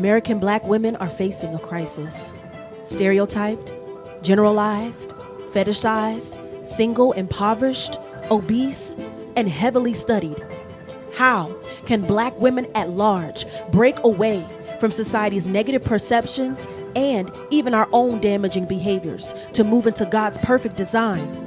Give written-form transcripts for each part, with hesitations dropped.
American black women are facing a crisis. Stereotyped, generalized, fetishized, single, impoverished, obese, and heavily studied. How can black women at large break away from society's negative perceptions and even our own damaging behaviors to move into God's perfect design?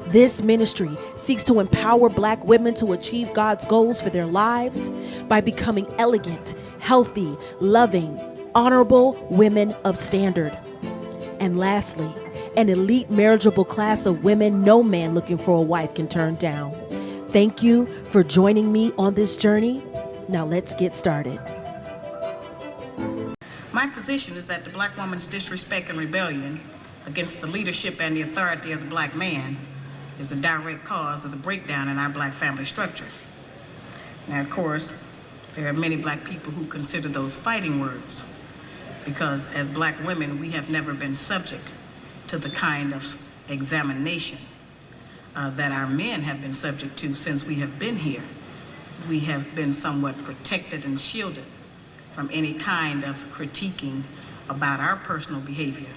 This ministry seeks to empower black women to achieve God's goals for their lives by becoming elegant, healthy, loving, honorable women of standard. And lastly, an elite marriageable class of women no man looking for a wife can turn down. Thank you for joining me on this journey. Now let's get started. My position is that the black woman's disrespect and rebellion against the leadership and the authority of the black man is a direct cause of the breakdown in our black family structure. Now, of course, there are many black people who consider those fighting words because as black women, we have never been subject to the kind of examination that our men have been subject to since we have been here. We have been somewhat protected and shielded from any kind of critiquing about our personal behavior,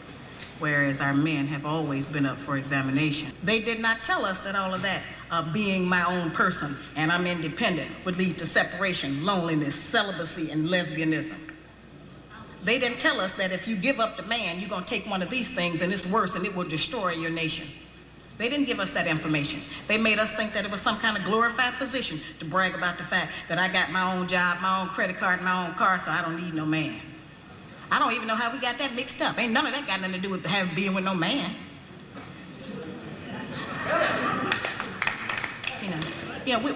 whereas our men have always been up for examination. They did not tell us that all of that being my own person and I'm independent would lead to separation, loneliness, celibacy, and lesbianism. They didn't tell us that if you give up the man, you're gonna take one of these things and it's worse and it will destroy your nation. They didn't give us that information. They made us think that it was some kind of glorified position to brag about the fact that I got my own job, my own credit card, my own car, so I don't need no man. I don't even know how we got that mixed up. Ain't none of that got nothing to do with being with no man.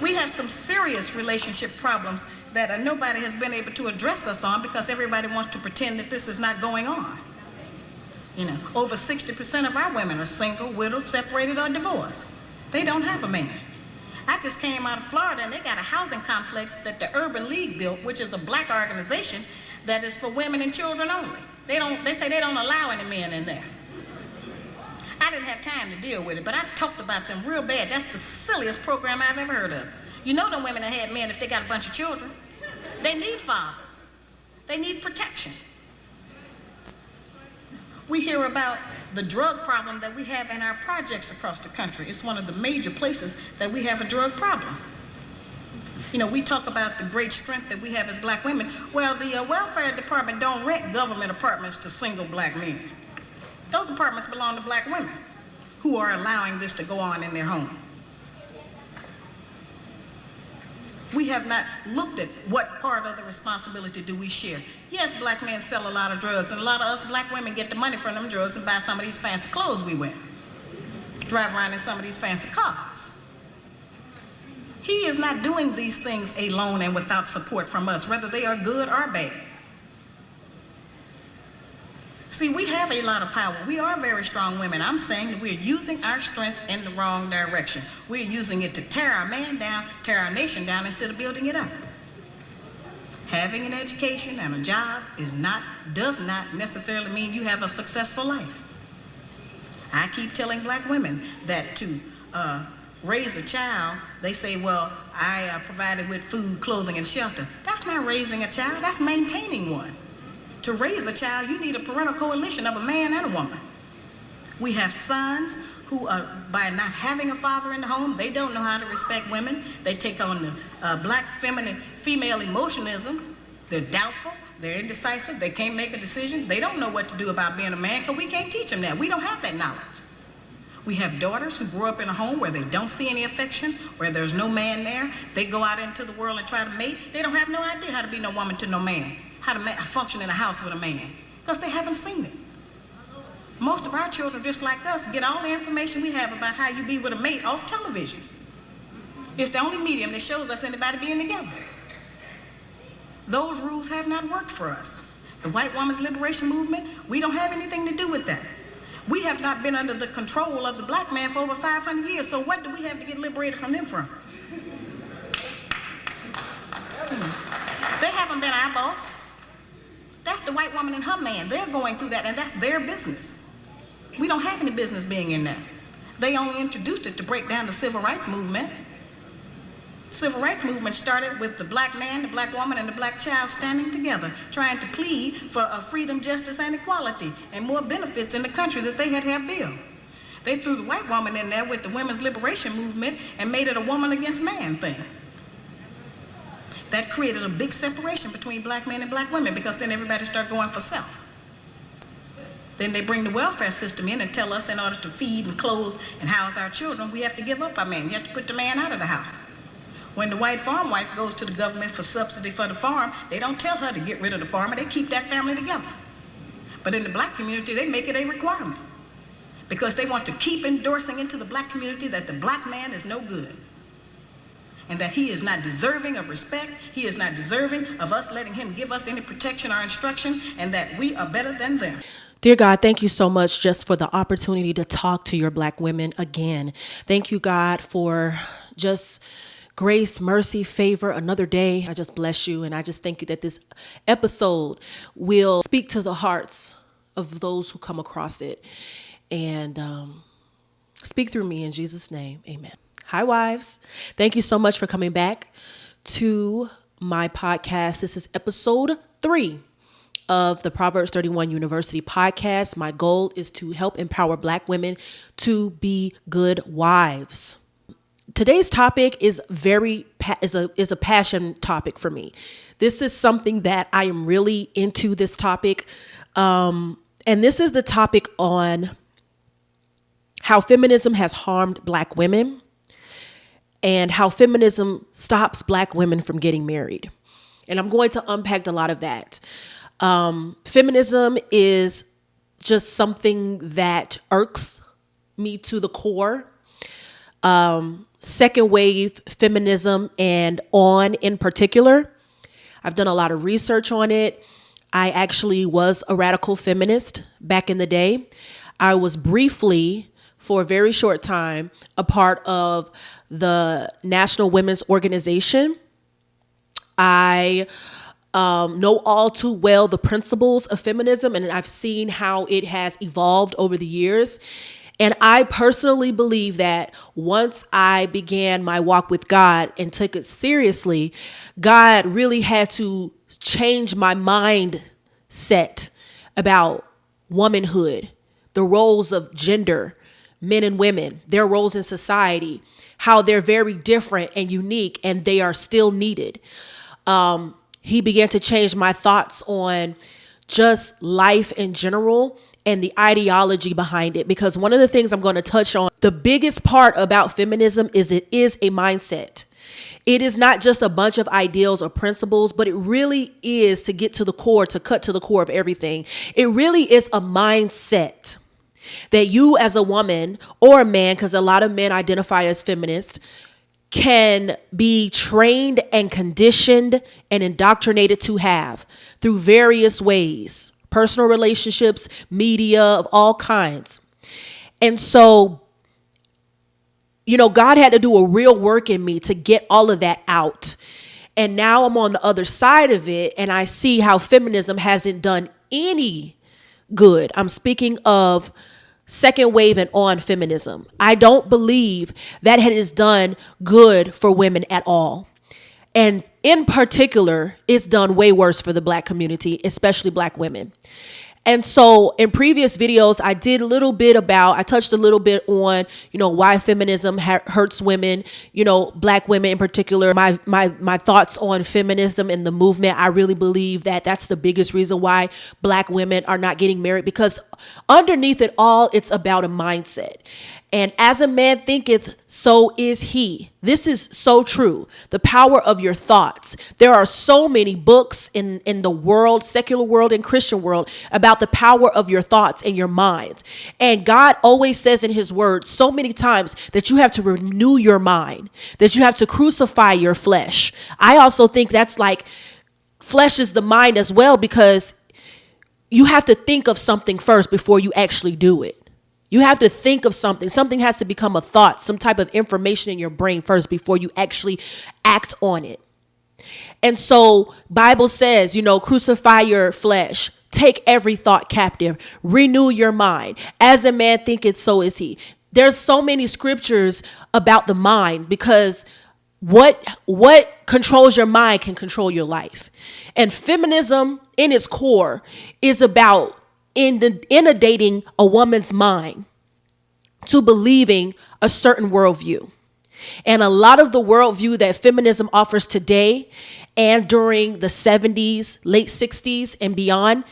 We have some serious relationship problems that nobody has been able to address us on because everybody wants to pretend that this is not going on. Over 60% of our women are single, widowed, separated, or divorced. They don't have a man. I just came out of Florida and they got a housing complex that the Urban League built, which is a black organization that is for women and children only. They say they don't allow any men in there. I didn't have time to deal with it, but I talked about them real bad. That's the silliest program I've ever heard of. You know them women that had men if they got a bunch of children. They need fathers. They need protection. We hear about the drug problem that we have in our projects across the country. It's one of the major places that we have a drug problem. We talk about the great strength that we have as black women. Well, the welfare department don't rent government apartments to single black men. Those apartments belong to black women who are allowing this to go on in their home. We have not looked at what part of the responsibility do we share. Yes, black men sell a lot of drugs, and a lot of us black women get the money from them drugs and buy some of these fancy clothes we wear. Drive around in some of these fancy cars. He is not doing these things alone and without support from us, whether they are good or bad. See, we have a lot of power. We are very strong women. I'm saying that we're using our strength in the wrong direction. We're using it to tear our man down, tear our nation down instead of building it up. Having an education and a job does not necessarily mean you have a successful life. I keep telling black women that to raise a child, they say, well, I provided with food, clothing, and shelter. That's not raising a child, that's maintaining one. To raise a child, you need a parental coalition of a man and a woman. We have sons who, by not having a father in the home, they don't know how to respect women. They take on the black female emotionalism. They're doubtful, they're indecisive, they can't make a decision. They don't know what to do about being a man because we can't teach them that. We don't have that knowledge. We have daughters who grow up in a home where they don't see any affection, where there's no man there. They go out into the world and try to mate. They don't have no idea how to be no woman to no man, how to function in a house with a man, because they haven't seen it. Most of our children, just like us, get all the information we have about how you be with a mate off television. It's the only medium that shows us anybody being together. Those rules have not worked for us. The white woman's liberation movement, we don't have anything to do with that. We have not been under the control of the black man for over 500 years, so what do we have to get liberated from them from? They haven't been our boss. That's the white woman and her man. They're going through that, and that's their business. We don't have any business being in that. They only introduced it to break down the civil rights movement. Civil rights movement started with the black man, the black woman, and the black child standing together, trying to plead for freedom, justice, and equality, and more benefits in the country that they had built. They threw the white woman in there with the women's liberation movement and made it a woman against man thing. That created a big separation between black men and black women, because then everybody started going for self. Then they bring the welfare system in and tell us in order to feed and clothe and house our children, we have to give up our man. You have to put the man out of the house. When the white farm wife goes to the government for subsidy for the farm, they don't tell her to get rid of the farmer. They keep that family together. But in the black community, they make it a requirement, because they want to keep endorsing into the black community that the black man is no good, and that he is not deserving of respect, he is not deserving of us letting him give us any protection or instruction, and that we are better than them. Dear God, thank you so much just for the opportunity to talk to your black women again. Thank you, God, for just grace, mercy, favor, another day. I just bless you. And I just thank you that this episode will speak to the hearts of those who come across it. And speak through me in Jesus' name. Amen. Hi, wives. Thank you so much for coming back to my podcast. This is episode 3 of the Proverbs 31 University podcast. My goal is to help empower black women to be good wives. Today's topic is a passion topic for me. This is something that I am really into, this topic. And this is the topic on how feminism has harmed black women and how feminism stops black women from getting married. And I'm going to unpack a lot of that. Feminism is just something that irks me to the core. Second wave feminism and on in particular. I've done a lot of research on it. I actually was a radical feminist back in the day. I was briefly, for a very short time, a part of the National Women's Organization. I know all too well the principles of feminism, and I've seen how it has evolved over the years. And I personally believe that once I began my walk with God and took it seriously, God really had to change my mindset about womanhood, the roles of gender, men and women, their roles in society, how they're very different and unique, and they are still needed. He began to change my thoughts on just life in general and the ideology behind it. Because one of the things I'm going to touch on, the biggest part about feminism is it is a mindset. It is not just a bunch of ideals or principles, but it really is, to get to the core, to cut to the core of everything. It really is a mindset that you as a woman or a man, because a lot of men identify as feminist, can be trained and conditioned and indoctrinated to have through various ways. Personal relationships, media of all kinds. And so, God had to do a real work in me to get all of that out. And now I'm on the other side of it, and I see how feminism hasn't done any good. I'm speaking of second wave and on feminism. I don't believe that it has done good for women at all. And in particular, it's done way worse for the black community, especially black women. And so in previous videos, I touched a little bit on, why feminism hurts women, black women in particular. My thoughts on feminism and the movement. I really believe that that's the biggest reason why black women are not getting married, because underneath it all, it's about a mindset. And as a man thinketh, so is he. This is so true. The power of your thoughts. There are so many books in the world, secular world and Christian world, about the power of your thoughts and your minds. And God always says in his word so many times that you have to renew your mind, that you have to crucify your flesh. I also think that's like flesh is the mind as well, because you have to think of something first before you actually do it. You have to think of something. Something has to become a thought, some type of information in your brain first before you actually act on it. And so Bible says, crucify your flesh, take every thought captive, renew your mind. As a man thinketh, so is he. There's so many scriptures about the mind, because What controls your mind can control your life. And feminism in its core is about inundating a woman's mind to believing a certain worldview. And a lot of the worldview that feminism offers today and during the 70s, late 60s and beyond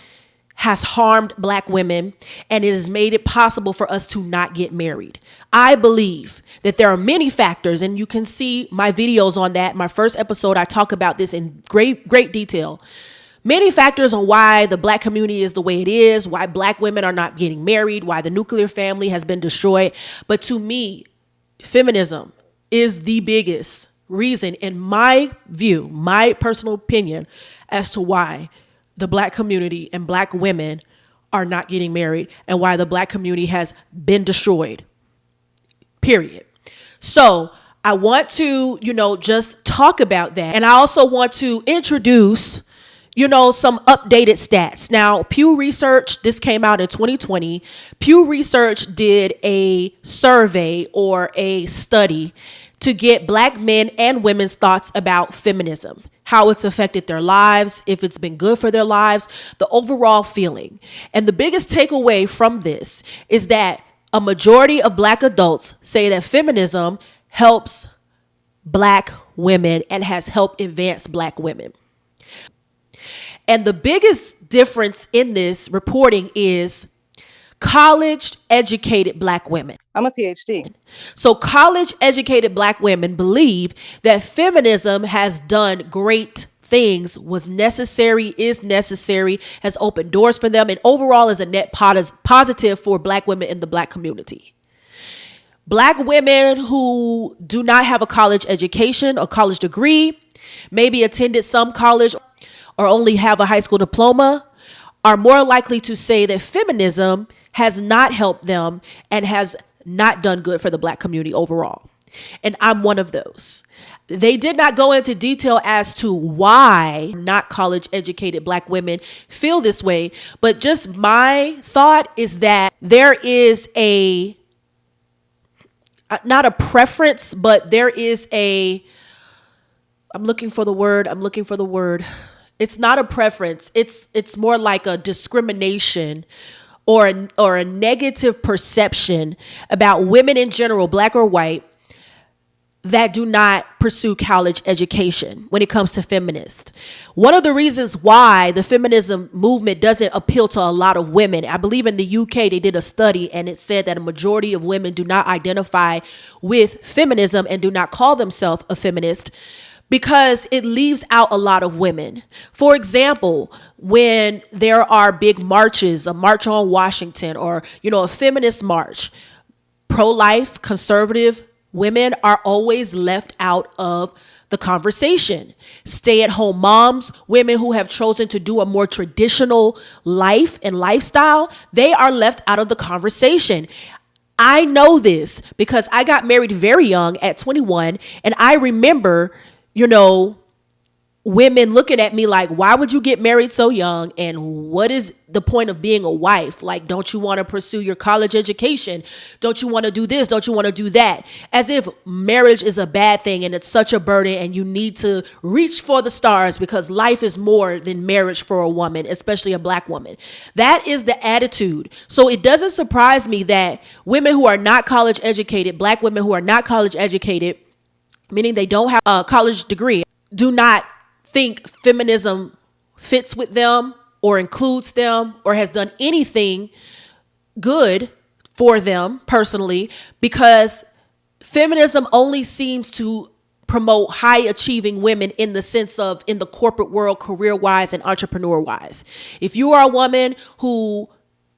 has harmed Black women, and it has made it possible for us to not get married. I believe that there are many factors, and you can see my videos on that. My first episode, I talk about this in great detail. Many factors on why the Black community is the way it is, why Black women are not getting married, why the nuclear family has been destroyed. But to me, feminism is the biggest reason, in my view, my personal opinion, as to why the Black community and Black women are not getting married and why the Black community has been destroyed, period. So I want to, just talk about that. And I also want to introduce, some updated stats. Now, Pew Research, this came out in 2020. Pew Research did a survey or a study to get Black men and women's thoughts about feminism, how it's affected their lives, if it's been good for their lives, the overall feeling. And the biggest takeaway from this is that a majority of Black adults say that feminism helps Black women and has helped advance Black women. And the biggest difference in this reporting is college-educated Black women. I'm a PhD. So college-educated Black women believe that feminism has done great things, was necessary, is necessary, has opened doors for them, and overall is a net positive for Black women in the Black community. Black women who do not have a college education or college degree, maybe attended some college or only have a high school diploma, are more likely to say that feminism has not helped them and has not done good for the Black community overall. And I'm one of those. They did not go into detail as to why not college educated Black women feel this way, but just my thought is that there is not a preference, but there is I'm looking for the word. It's not a preference. It's more like a discrimination or a negative perception about women in general, Black or white, that do not pursue college education when it comes to feminists. One of the reasons why the feminism movement doesn't appeal to a lot of women, I believe in the UK they did a study and it said that a majority of women do not identify with feminism and do not call themselves a feminist, because it leaves out a lot of women. For example, when there are big marches, a march on Washington or, a feminist march, pro-life, conservative women are always left out of the conversation. Stay-at-home moms, women who have chosen to do a more traditional life and lifestyle, they are left out of the conversation. I know this because I got married very young at 21, and I remember women looking at me like, why would you get married so young? And what is the point of being a wife? Like, don't you want to pursue your college education? Don't you want to do this? Don't you want to do that? As if marriage is a bad thing and it's such a burden and you need to reach for the stars because life is more than marriage for a woman, especially a Black woman. That is the attitude. So it doesn't surprise me that women who are not college educated, Black women who are not college educated, meaning they don't have a college degree, do not think feminism fits with them or includes them or has done anything good for them personally, because feminism only seems to promote high achieving women in the sense of in the corporate world, career wise and entrepreneur wise. If you are a woman who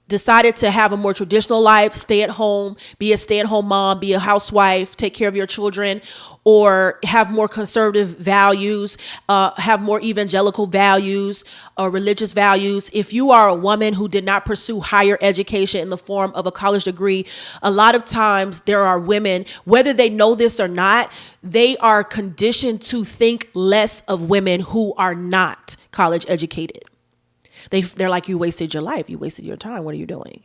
decided to have a more traditional life, stay at home, be a stay-at-home mom, be a housewife, take care of your children, or have more conservative values, have more evangelical values or religious values. If you are a woman who did not pursue higher education in the form of a college degree, a lot of times there are women, whether they know this or not, they are conditioned to think less of women who are not college educated. They're like, you wasted your life. You wasted your time. What are you doing?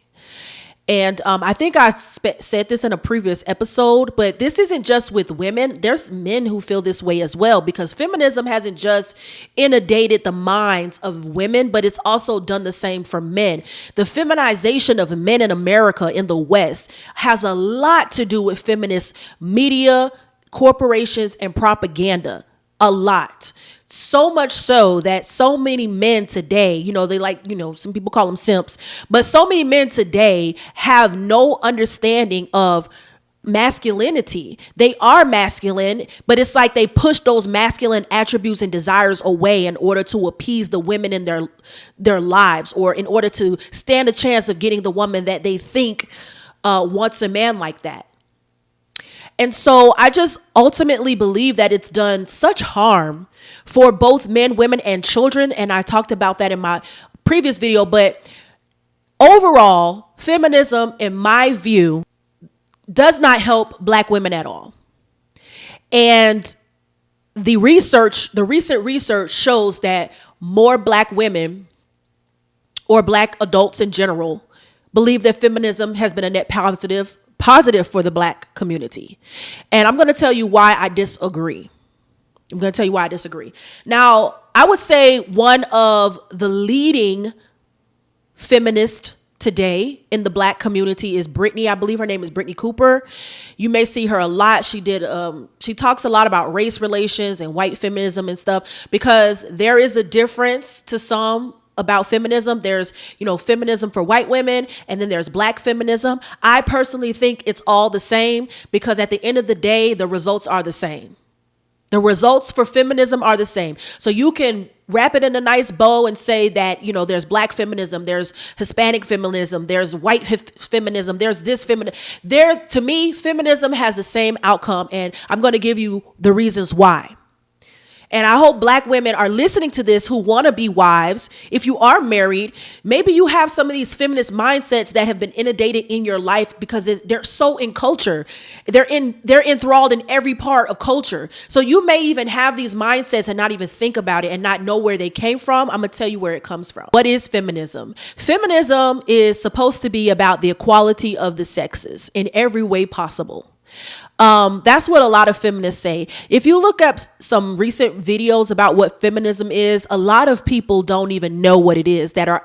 And I think I said this in a previous episode, but this isn't just with women. There's men who feel this way as well, because feminism hasn't just inundated the minds of women, but it's also done the same for men. The feminization of men in America, in the West, has a lot to do with feminist media, corporations, and propaganda. A lot. So much so that so many men today, they some people call them simps, but so many men today have no understanding of masculinity. They are masculine, but it's like they push those masculine attributes and desires away in order to appease the women in their lives, or in order to stand a chance of getting the woman that they think wants a man like that. And so I just ultimately believe that it's done such harm for both men, women, and children. And I talked about that in my previous video. But overall, feminism, in my view, does not help Black women at all. And the recent research shows that more Black women, or Black adults in general, believe that feminism has been a net positive for the Black community. And I'm going to tell you why I disagree. Now, I would say one of the leading feminists today in the Black community is Brittany. I believe her name is Brittany Cooper. You may see her a lot. She talks a lot about race relations and white feminism and stuff, because there is a difference to some about feminism. There's, feminism for white women, and then there's Black feminism. I personally think it's all the same, because at the end of the day, the results are the same. The results for feminism are the same. So you can wrap it in a nice bow and say that, there's Black feminism, there's Hispanic feminism, there's white feminism, there's this feminism. To me, feminism has the same outcome, and I'm going to give you the reasons why. And I hope Black women are listening to this who want to be wives. If you are married, maybe you have some of these feminist mindsets that have been inundated in your life because they're so in culture. They're enthralled in every part of culture. So you may even have these mindsets and not even think about it and not know where they came from. I'm going to tell you where it comes from. What is feminism? Feminism is supposed to be about the equality of the sexes in every way possible. That's what a lot of feminists say. If you look up some recent videos about what feminism is, a lot of people don't even know what it is that are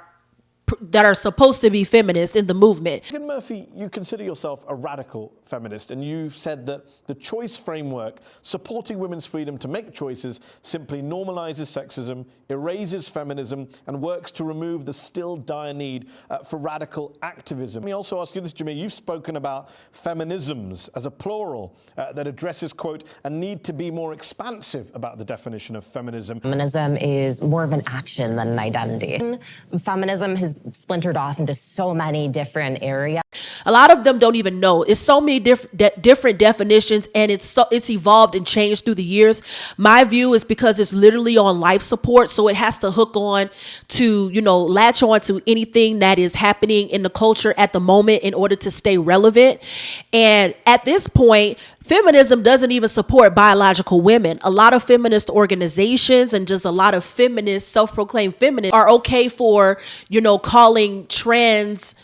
supposed to be feminists in the movement. Megan Murphy, you consider yourself a radical feminist, and you've said that the choice framework supporting women's freedom to make choices simply normalizes sexism, erases feminism, and works to remove the still dire need for radical activism. Let me also ask you this, Jamie. You've spoken about feminisms as a plural that addresses, quote, a need to be more expansive about the definition of feminism. Feminism is more of an action than an identity. Feminism has splintered off into so many different areas. A lot of them don't even know. It's so many different definitions, and it's evolved and changed through the years. My view is because it's literally on life support, so it has to hook on to, latch on to anything that is happening in the culture at the moment in order to stay relevant. And at this point, feminism doesn't even support biological women. A lot of feminist organizations and just a lot of feminists, self-proclaimed feminists, are okay for, calling trans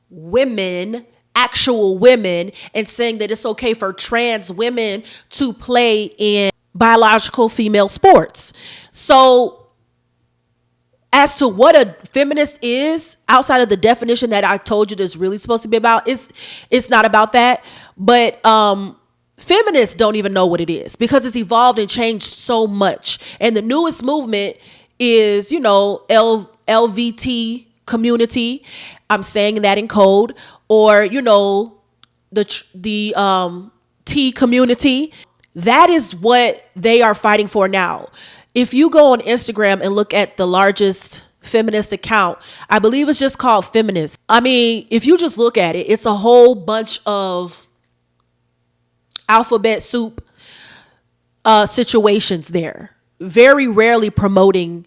women actual women, and saying that it's okay for trans women to play in biological female sports. So as to what a feminist is outside of the definition that I told you that's really supposed to be about, it's not about that. But feminists don't even know what it is because it's evolved and changed so much. And the newest movement is, LVT community. I'm saying that in code. Or, the T community. That is what they are fighting for now. If you go on Instagram and look at the largest feminist account, I believe it's just called Feminist. I mean, if you just look at it, it's a whole bunch of alphabet soup situations there. Very rarely promoting,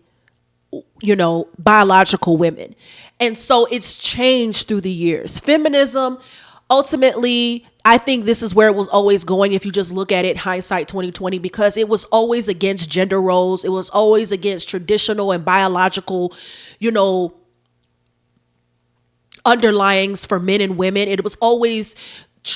biological women. And so it's changed through the years. Feminism, ultimately, I think this is where it was always going if you just look at it hindsight 2020, because it was always against gender roles. It was always against traditional and biological, underlyings for men and women. It was always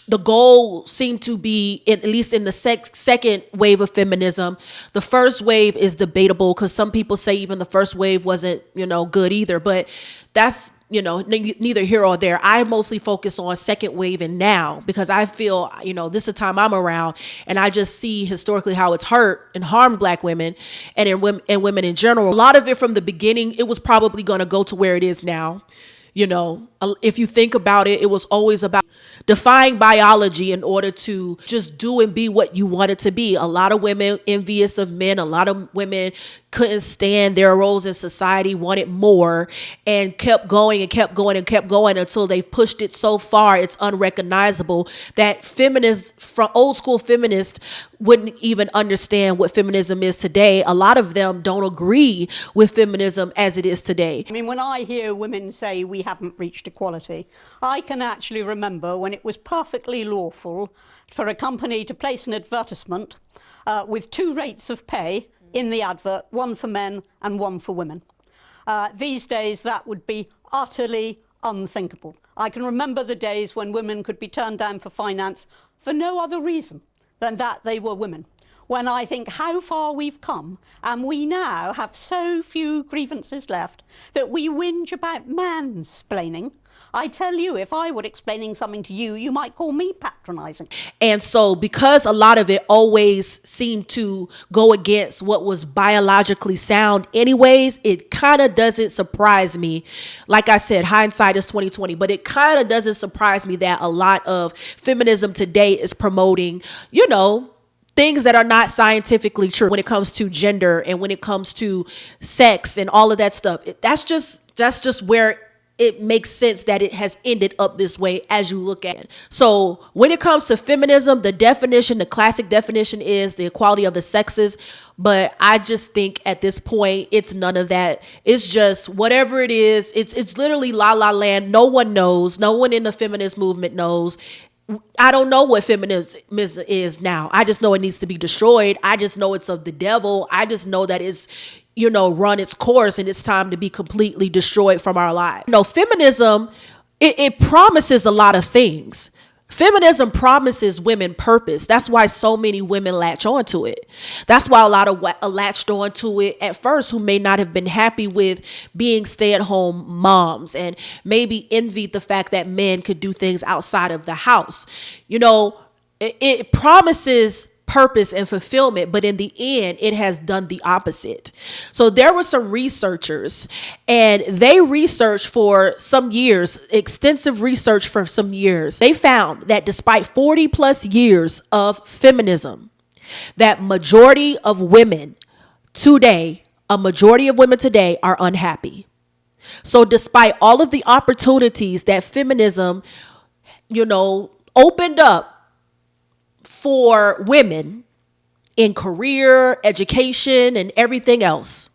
the goal seemed to be, at least in the second wave of feminism. The first wave is debatable because some people say even the first wave wasn't, good either. But that's, neither here or there. I mostly focus on second wave and now because I feel, this is the time I'm around and I just see historically how it's hurt and harmed Black women and women in general. A lot of it from the beginning, it was probably going to go to where it is now. If you think about it, it was always about defying biology in order to just do and be what you wanted to be. A lot of women envious of men. A lot of women couldn't stand their roles in society, wanted more, and kept going and kept going and kept going until they pushed it so far it's unrecognizable that feminists, from old school feminists, wouldn't even understand what feminism is today. A lot of them don't agree with feminism as it is today. I mean, when I hear women say we haven't reached equality, I can actually remember when it was perfectly lawful for a company to place an advertisement with two rates of pay in the advert, one for men and one for women. These days, that would be utterly unthinkable. I can remember the days when women could be turned down for finance for no other reason than that they were women. When I think how far we've come, and we now have so few grievances left that we whinge about mansplaining. I tell you, if I were explaining something to you, you might call me patronising. And so because a lot of it always seemed to go against what was biologically sound anyways, it kind of doesn't surprise me. Like I said, hindsight is 20/20, but it kind of doesn't surprise me that a lot of feminism today is promoting, things that are not scientifically true when it comes to gender and when it comes to sex and all of that stuff. That's just where it makes sense that it has ended up this way as you look at it. So when it comes to feminism, the classic definition is the equality of the sexes. But I just think at this point, it's none of that. It's just whatever it is. It's literally la la land. No one knows. No one in the feminist movement knows. I don't know what feminism is now. I just know it needs to be destroyed. I just know it's of the devil. I just know that it's, run its course and it's time to be completely destroyed from our lives. Feminism, it promises a lot of things. Feminism promises women purpose. That's why so many women latch onto it. That's why a lot of latched onto it at first who may not have been happy with being stay-at-home moms and maybe envied the fact that men could do things outside of the house. It promises purpose and fulfillment, but in the end, it has done the opposite. So there were some researchers and they researched for some years, extensive research for some years. They found that despite 40 plus years of feminism, that majority of women today are unhappy. So despite all of the opportunities that feminism, opened up for women in career, education, and everything else,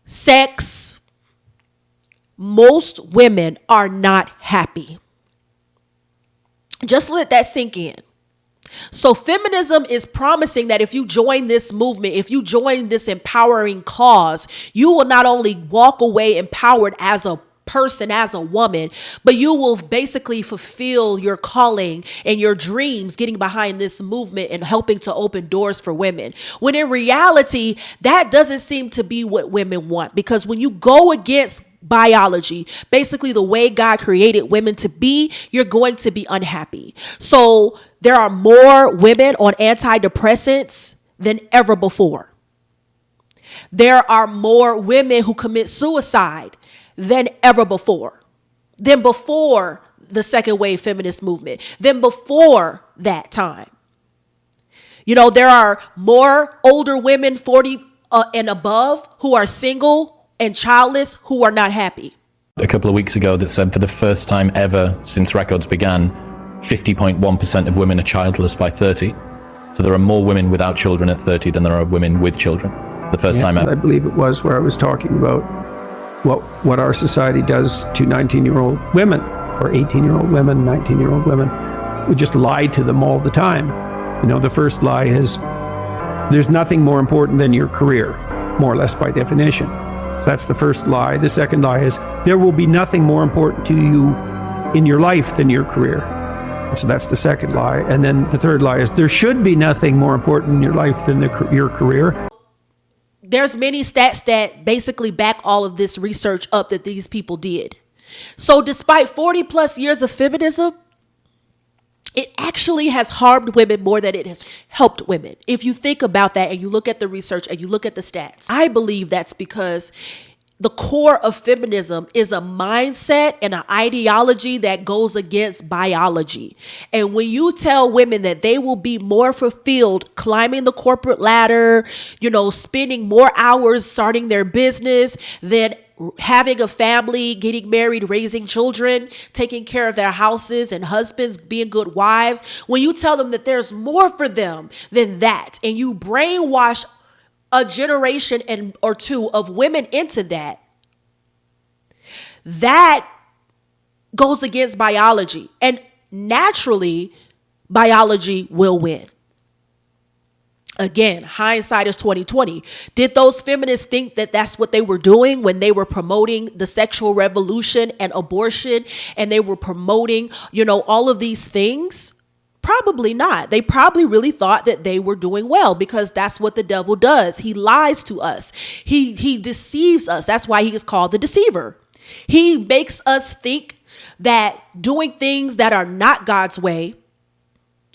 sex, most women are not happy. Just let that sink in. So feminism is promising that if you join this movement, if you join this empowering cause, you will not only walk away empowered as a person, as a woman, but you will basically fulfill your calling and your dreams getting behind this movement and helping to open doors for women. When in reality, that doesn't seem to be what women want, because when you go against biology, basically the way God created women to be, you're going to be unhappy. So there are more women on antidepressants than ever before. There are more women who commit suicide than ever before, than before the second wave feminist movement, than before that time. There are more older women 40 and above who are single and childless who are not happy. A couple of weeks ago that said for the first time ever since records began, 50.1% of women are childless by 30. So there are more women without children at 30 than there are women with children. The first time ever. I believe it was where I was talking about what our society does to 19-year-old women, or 18-year-old women, 19-year-old women. We just lie to them all the time. The first lie is there's nothing more important than your career, more or less by definition. So that's the first lie. The second lie is there will be nothing more important to you in your life than your career. So that's the second lie. And then the third lie is there should be nothing more important in your life than your career. There's many stats that basically back all of this research up that these people did. So despite 40 plus years of feminism, it actually has harmed women more than it has helped women. If you think about that and you look at the research and you look at the stats, I believe that's because the core of feminism is a mindset and an ideology that goes against biology. And when you tell women that they will be more fulfilled climbing the corporate ladder, spending more hours starting their business than having a family, getting married, raising children, taking care of their houses and husbands, being good wives, when you tell them that there's more for them than that, and you brainwash a generation or two of women into that goes against biology. And naturally, biology will win. Again, hindsight is 2020. Did those feminists think that that's what they were doing when they were promoting the sexual revolution and abortion, and they were promoting, all of these things? Probably not. They probably really thought that they were doing well, because that's what the devil does. He lies to us. He deceives us. That's why he is called the deceiver. He makes us think that doing things that are not God's way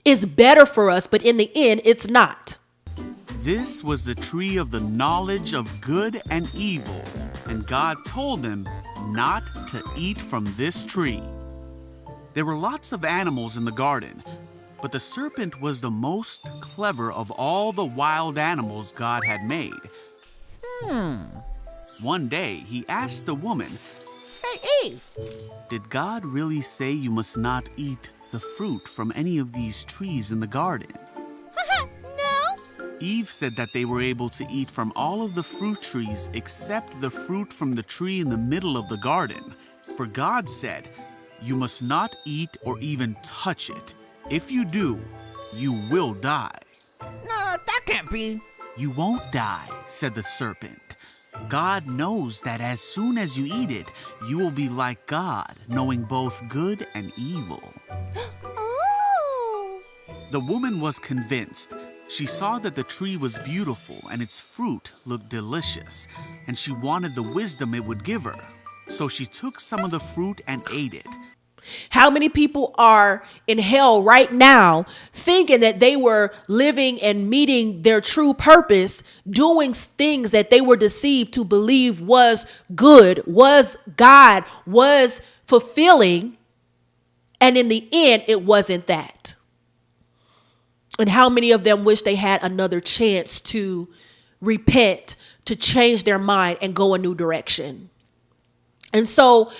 is better for us, but in the end, it's not. This was the tree of the knowledge of good and evil, and God told them not to eat from this tree. There were lots of animals in the garden, but the serpent was the most clever of all the wild animals God had made. One day, he asked the woman, "Hey, Eve, did God really say you must not eat the fruit from any of these trees in the garden?" no." Eve said that they were able to eat from all of the fruit trees except the fruit from the tree in the middle of the garden. For God said, "You must not eat or even touch it. If you do, you will die." No, that can't be. "You won't die," said the serpent. "God knows that as soon as you eat it, you will be like God, knowing both good and evil." Oh. The woman was convinced. She saw that the tree was beautiful and its fruit looked delicious, and she wanted the wisdom it would give her. So she took some of the fruit and ate it. How many people are in hell right now thinking that they were living and meeting their true purpose, doing things that they were deceived to believe was good, was God, was fulfilling, and in the end, it wasn't that? And how many of them wish they had another chance to repent, to change their mind and go a new direction? And so,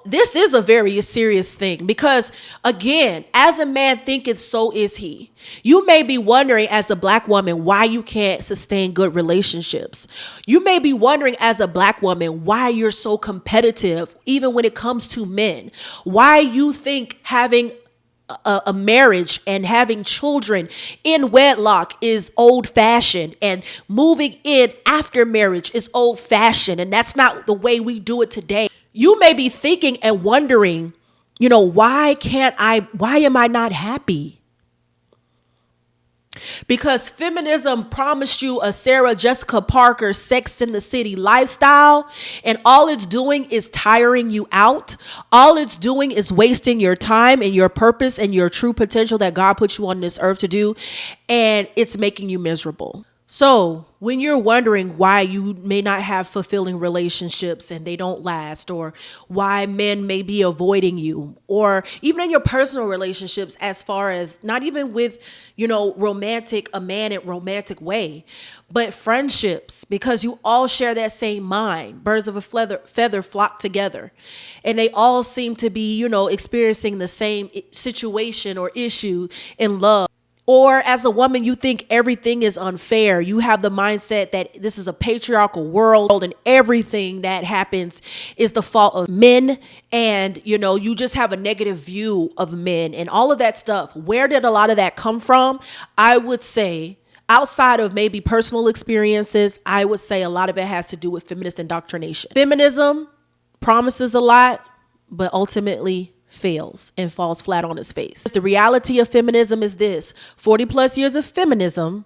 this is a very serious thing, because again, as a man thinketh, so is he. You may be wondering as a Black woman why you can't sustain good relationships. You may be wondering as a Black woman why you're so competitive, even when it comes to men. Why you think having a marriage and having children in wedlock is old fashioned, and moving in after marriage is old fashioned, and that's not the way we do it today. You may be thinking and wondering, why am I not happy? Because feminism promised you a Sarah Jessica Parker Sex in the City lifestyle, and all it's doing is tiring you out. All it's doing is wasting your time and your purpose and your true potential that God put you on this earth to do, and it's making you miserable. So when you're wondering why you may not have fulfilling relationships and they don't last, or why men may be avoiding you, or even in your personal relationships, as far as not even with, a man in romantic way, but friendships, because you all share that same mind. Birds of a feather flock together, and they all seem to be, experiencing the same situation or issue in love. Or as a woman, you think everything is unfair. You have the mindset that this is a patriarchal world and everything that happens is the fault of men. And, you just have a negative view of men and all of that stuff. Where did a lot of that come from? I would say Outside of maybe personal experiences, I would say a lot of it has to do with feminist indoctrination. Feminism promises a lot, but ultimately fails and falls flat on its face. The reality of feminism is this: 40 plus years of feminism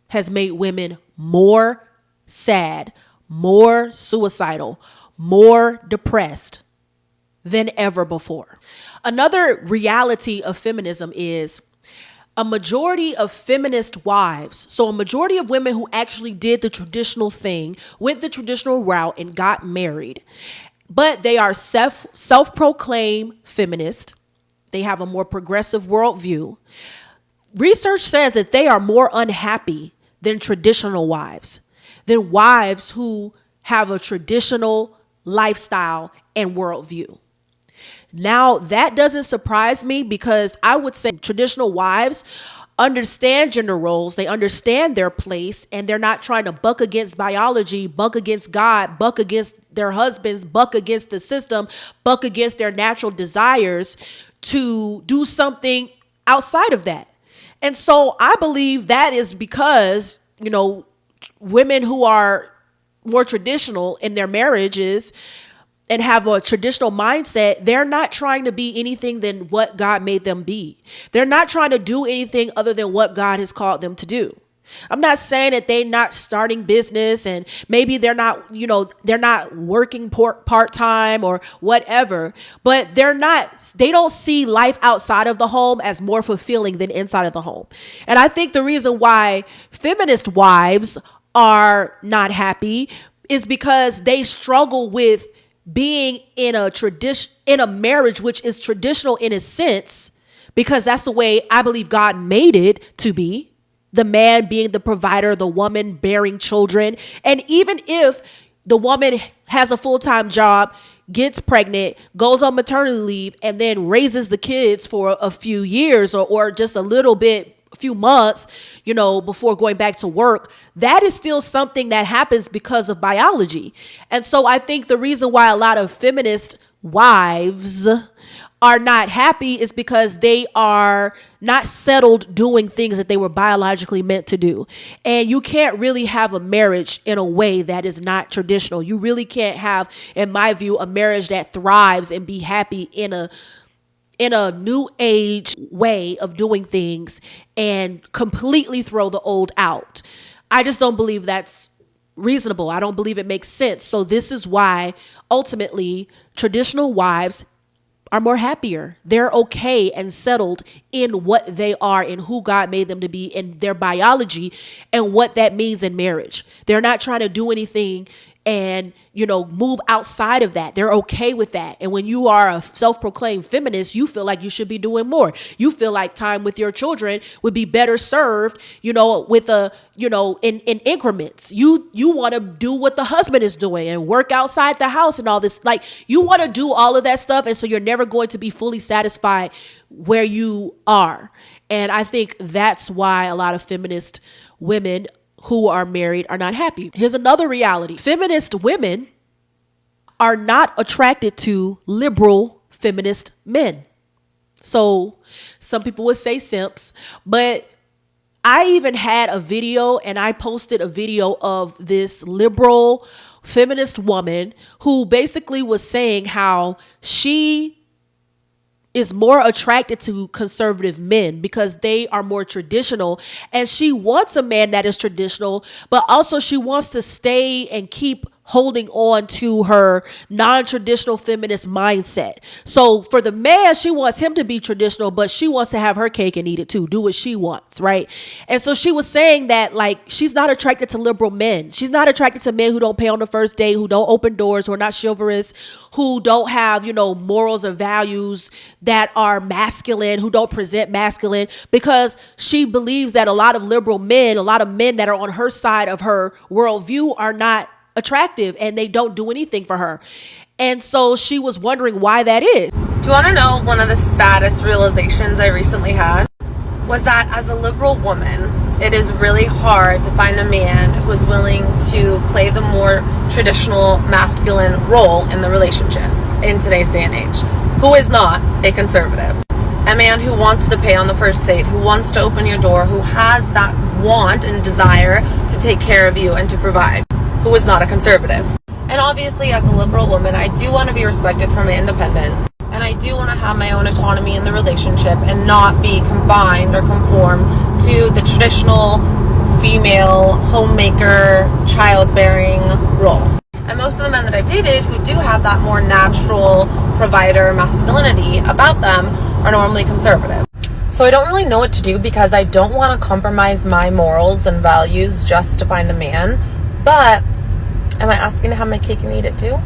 has made women more sad, more suicidal, more depressed than ever before. Another reality of feminism is a majority of feminist wives, so a majority of women who actually did the traditional thing, went the traditional route and got married, but they are self-proclaimed feminist. They have a more progressive worldview. Research says that they are more unhappy than traditional wives, than wives who have a traditional lifestyle and worldview. Now, that doesn't surprise me, because I would say traditional wives understand gender roles, they understand their place, and they're not trying to buck against biology, buck against God, buck against their husbands, buck against the system, buck against their natural desires to do something outside of that. And so I believe that is because, you know, women who are more traditional in their marriages and have a traditional mindset, they're not trying to be anything than what God made them be. They're not trying to do anything other than what God has called them to do. I'm not saying that they're not starting business and maybe they're not, you know, they're not working part-time or whatever, but they don't see life outside of the home as more fulfilling than inside of the home. And I think the reason why feminist wives are not happy is because they struggle with being in a marriage which is traditional in a sense, because that's the way I believe God made it to be. The man being the provider, the woman bearing children. And even if the woman has a full-time job, gets pregnant, goes on maternity leave, and then raises the kids for a few years or just a few months, you know, before going back to work, that is still something that happens because of biology. And so I think the reason why a lot of feminist wives are not happy is because they are not settled doing things that they were biologically meant to do. And you can't really have a marriage in a way that is not traditional. You really can't have, in my view, a marriage that thrives and be happy in a new age way of doing things and completely throw the old out. I just don't believe that's reasonable. I don't believe it makes sense. So this is why ultimately traditional wives are more happier. They're okay and settled in what they are and who God made them to be in their biology and what that means in marriage. They're not trying to do anything and, you know, move outside of that. They're okay with that. And when you are a self-proclaimed feminist, you feel like you should be doing more. You feel like time with your children would be better served, you know, with in increments. You want to do what the husband is doing and work outside the house and all this. Like, you want to do all of that stuff. And so you're never going to be fully satisfied where you are. And I think that's why a lot of feminist women who are married are not happy. Here's another reality. Feminist women are not attracted to liberal feminist men. So some people would say simps, but I even had a video, and I posted a video of this liberal feminist woman who basically was saying how she is more attracted to conservative men because they are more traditional, and she wants a man that is traditional, but also she wants to stay and keep holding on to her non-traditional feminist mindset. So for the man, she wants him to be traditional, but she wants to have her cake and eat it too, do what she wants, right? And so she was saying that, like, she's not attracted to liberal men. She's not attracted to men who don't pay on the first date, who don't open doors, who are not chivalrous, who don't have, you know, morals or values that are masculine, who don't present masculine, because she believes that a lot of liberal men, a lot of men that are on her side of her worldview are not attractive and they don't do anything for her. And so she was wondering why that is. Do you want to know one of the saddest realizations I recently had? Was that as a liberal woman, it is really hard to find a man who is willing to play the more traditional masculine role in the relationship in today's day and age, who is not a conservative. A man who wants to pay on the first date, who wants to open your door, who has that want and desire to take care of you and to provide, who is not a conservative. And obviously, as a liberal woman, I do want to be respected for my independence. And I do want to have my own autonomy in the relationship and not be confined or conform to the traditional female homemaker, childbearing role. And most of the men that I've dated who do have that more natural provider masculinity about them are normally conservative. So I don't really know what to do because I don't want to compromise my morals and values just to find a man. But am I asking to have my cake and eat it too?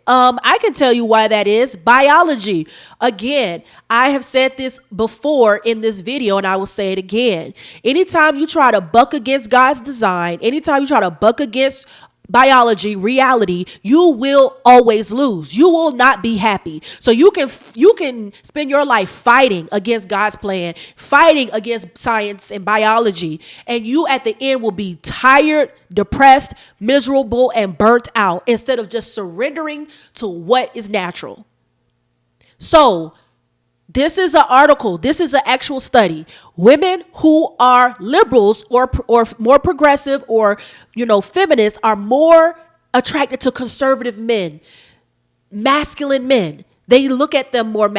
I can tell you why that is. Biology. Again, I have said this before in this video and I will say it again. Anytime you try to buck against God's design, anytime you try to buck against biology, reality, you will always lose. You will not be happy. So you can spend your life fighting against God's plan, fighting against science and biology, and you at the end will be tired, depressed, miserable, and burnt out instead of just surrendering to what is natural. So this is an article. This is an actual study. Women who are liberals or more progressive or, feminists are more attracted to conservative men, masculine men. They look at them more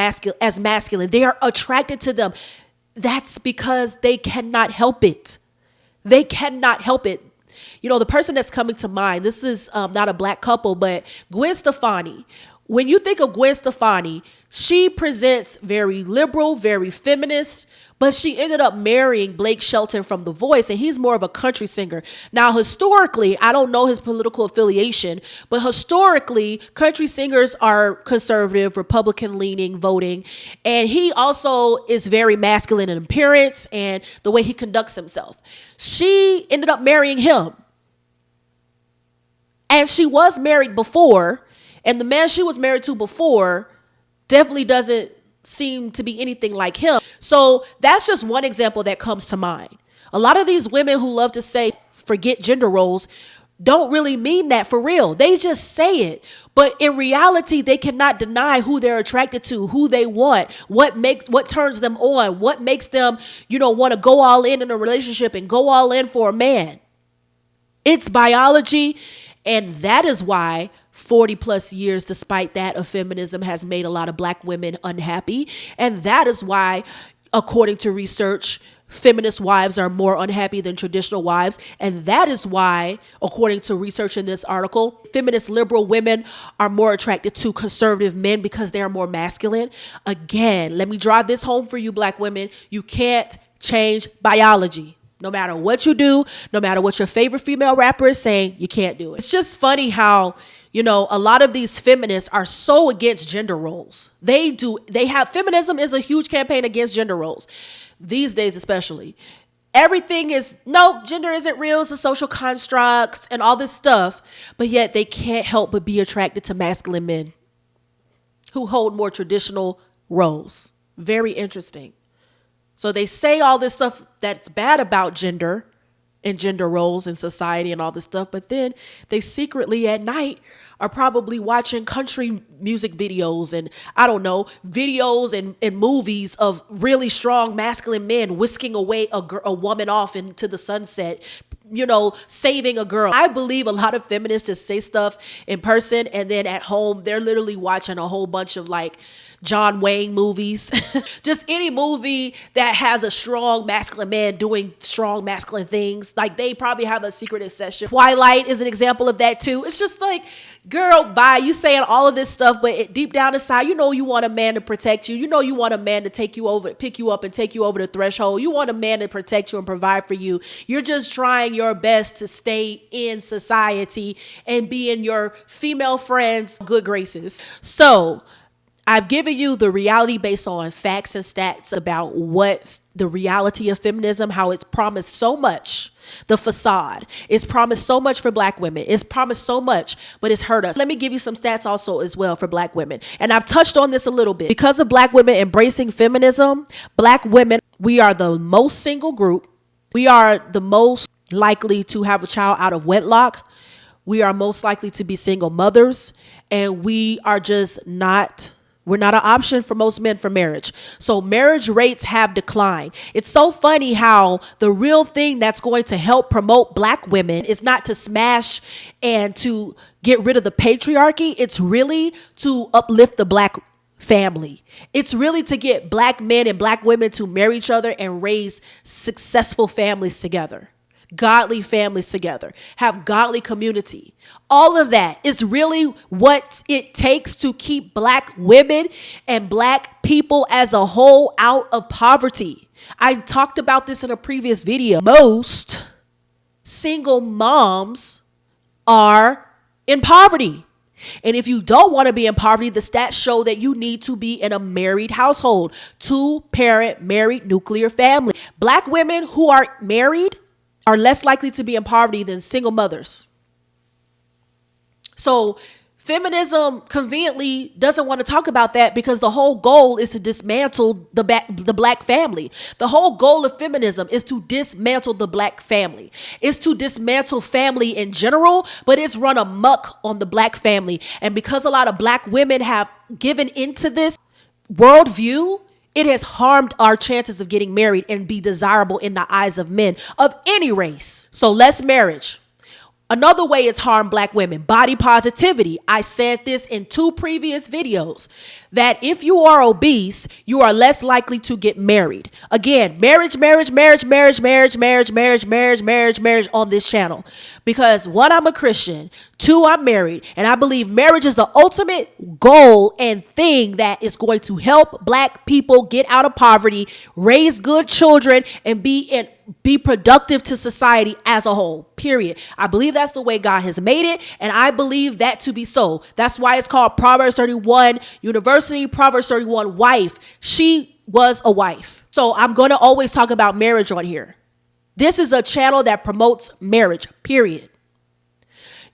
as masculine. They are attracted to them. That's because they cannot help it. They cannot help it. The person that's coming to mind, this is not a black couple, but Gwen Stefani. When you think of Gwen Stefani, she presents very liberal, very feminist, but she ended up marrying Blake Shelton from The Voice, and he's more of a country singer. Now, historically, I don't know his political affiliation, but historically, country singers are conservative, Republican-leaning voting, and he also is very masculine in appearance and the way he conducts himself. She ended up marrying him, and she was married before. And the man she was married to before definitely doesn't seem to be anything like him. So that's just one example that comes to mind. A lot of these women who love to say, forget gender roles, don't really mean that for real. They just say it. But in reality, they cannot deny who they're attracted to, who they want, what turns them on, what makes them, want to go all in a relationship and go all in for a man. It's biology. And that is why 40 plus years, despite that, of feminism has made a lot of black women unhappy. And that is why, according to research, feminist wives are more unhappy than traditional wives. And that is why, according to research in this article, feminist liberal women are more attracted to conservative men because they are more masculine. Again, let me drive this home for you, black women. You can't change biology. No matter what you do, no matter what your favorite female rapper is saying, you can't do it. It's just funny how, a lot of these feminists are so against gender roles. Feminism is a huge campaign against gender roles. These days especially. Everything is, no, gender isn't real, it's a social construct and all this stuff. But yet they can't help but be attracted to masculine men who hold more traditional roles. Very interesting. So they say all this stuff that's bad about gender and gender roles in society and all this stuff, but then they secretly at night are probably watching country music videos and, I don't know, videos and movies of really strong masculine men whisking away a woman off into the sunset, saving a girl. I believe a lot of feminists just say stuff in person and then at home they're literally watching a whole bunch of John Wayne movies, just any movie that has a strong masculine man doing strong masculine things. They probably have a secret obsession. Twilight is an example of that too. It's just girl, bye. You saying all of this stuff, but deep down inside, you want a man to protect you. You want a man to pick you up and take you over the threshold. You want a man to protect you and provide for you. You're just trying your best to stay in society and be in your female friends' good graces. So I've given you the reality based on facts and stats about what the reality of feminism, how it's promised so much. The facade. It's promised so much for black women. It's promised so much, but it's hurt us. Let me give you some stats also as well for black women. And I've touched on this a little bit. Because of black women embracing feminism, black women, we are the most single group. We are the most likely to have a child out of wedlock. We are most likely to be single mothers. And we are just not We're not an option for most men for marriage. So marriage rates have declined. It's so funny how the real thing that's going to help promote black women is not to smash and to get rid of the patriarchy. It's really to uplift the black family. It's really to get black men and black women to marry each other and raise successful families together. Godly families together, have godly community. All of that is really what it takes to keep black women and black people as a whole out of poverty. I talked about this in a previous video. Most single moms are in poverty. And if you don't want to be in poverty, the stats show that you need to be in a married household, 2-parent married nuclear family. Black women who are married are less likely to be in poverty than single mothers. So feminism conveniently doesn't want to talk about that because the whole goal is to dismantle the black family. The whole goal of feminism is to dismantle the black family. It's to dismantle family in general, but it's run amok on the black family. And because a lot of black women have given into this worldview, it has harmed our chances of getting married and be desirable in the eyes of men of any race. So less marriage. Another way it's harmed black women, body positivity. I said this in 2 previous videos, that if you are obese, you are less likely to get married. Again, marriage on this channel. Because 1, I'm a Christian. 2, I'm married. And I believe marriage is the ultimate goal and thing that is going to help black people get out of poverty, raise good children, and be productive to society as a whole, period. I believe that's the way God has made it, and I believe that to be so. That's why it's called Proverbs 31 University, Proverbs 31 Wife. She was a wife. So I'm going to always talk about marriage on here. This is a channel that promotes marriage, period.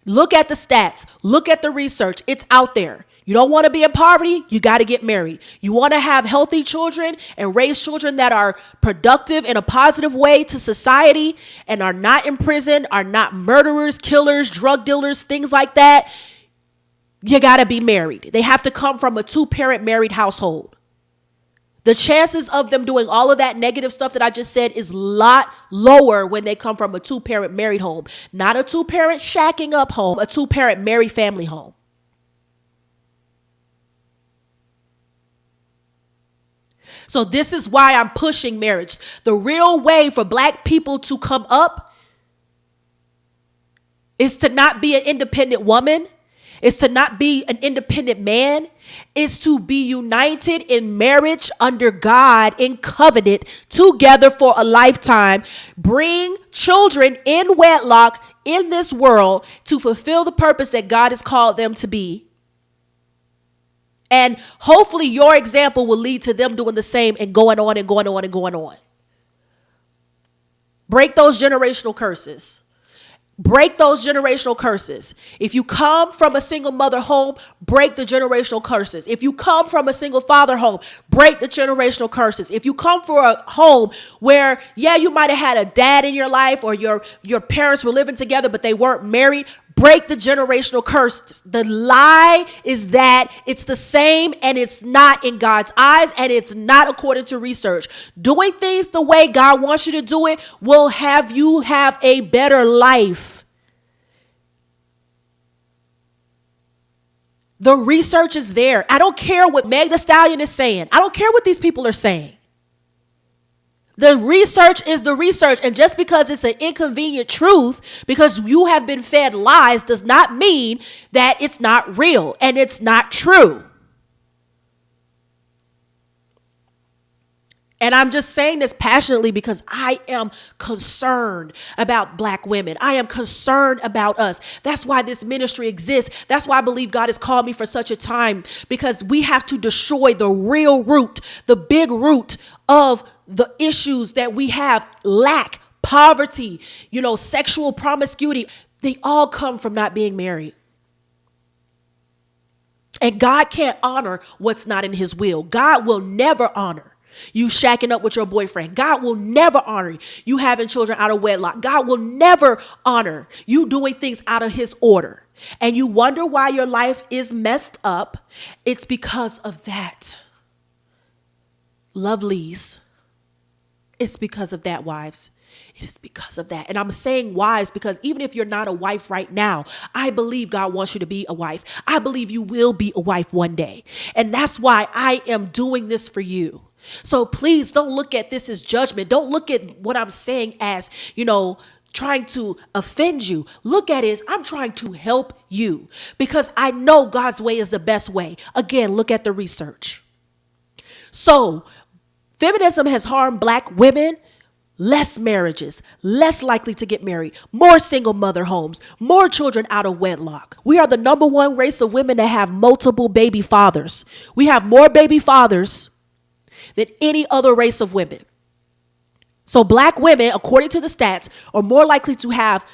Look at the stats. Look at the research. It's out there. You don't want to be in poverty, you got to get married. You want to have healthy children and raise children that are productive in a positive way to society and are not in prison, are not murderers, killers, drug dealers, things like that. You got to be married. They have to come from a 2-parent married household. The chances of them doing all of that negative stuff that I just said is a lot lower when they come from a 2-parent married home. Not a 2-parent shacking up home, a 2-parent married family home. So this is why I'm pushing marriage. The real way for black people to come up is to not be an independent woman, is to not be an independent man, is to be united in marriage under God in covenant together for a lifetime. Bring children in wedlock in this world to fulfill the purpose that God has called them to be. And hopefully your example will lead to them doing the same and going on and going on and going on. Break those generational curses. Break those generational curses. If you come from a single mother home, break the generational curses. If you come from a single father home, break the generational curses. If you come from a home where, you might have had a dad in your life or your parents were living together, but they weren't married, break the generational curses. The lie is that it's the same and it's not in God's eyes and it's not according to research. Doing things the way God wants you to do it will have you have a better life. The research is there. I don't care what Meg Thee Stallion is saying. I don't care what these people are saying. The research is the research, and just because it's an inconvenient truth, because you have been fed lies, does not mean that it's not real and it's not true. And I'm just saying this passionately because I am concerned about black women. I am concerned about us. That's why this ministry exists. That's why I believe God has called me for such a time, because we have to destroy the real root, the big root of the issues that we have: lack, poverty, sexual promiscuity. They all come from not being married. And God can't honor what's not in his will. God will never honor you shacking up with your boyfriend. God will never honor you having children out of wedlock. God will never honor you doing things out of his order. and you wonder why your life is messed up, it's because of that. Lovelies. It's because of that, wives. It is because of that. And I'm saying wives because even if you're not a wife right now, I believe God wants you to be a wife. I believe you will be a wife one day. And that's why I am doing this for you. So please don't look at this as judgment. Don't look at what I'm saying as, trying to offend you. Look at it as I'm trying to help you because I know God's way is the best way. Again, look at the research. So feminism has harmed Black women. Less marriages, less likely to get married, more single mother homes, more children out of wedlock. We are the number one race of women that have multiple baby fathers. We have more baby fathers than any other race of women. So Black women, according to the stats, are more likely to have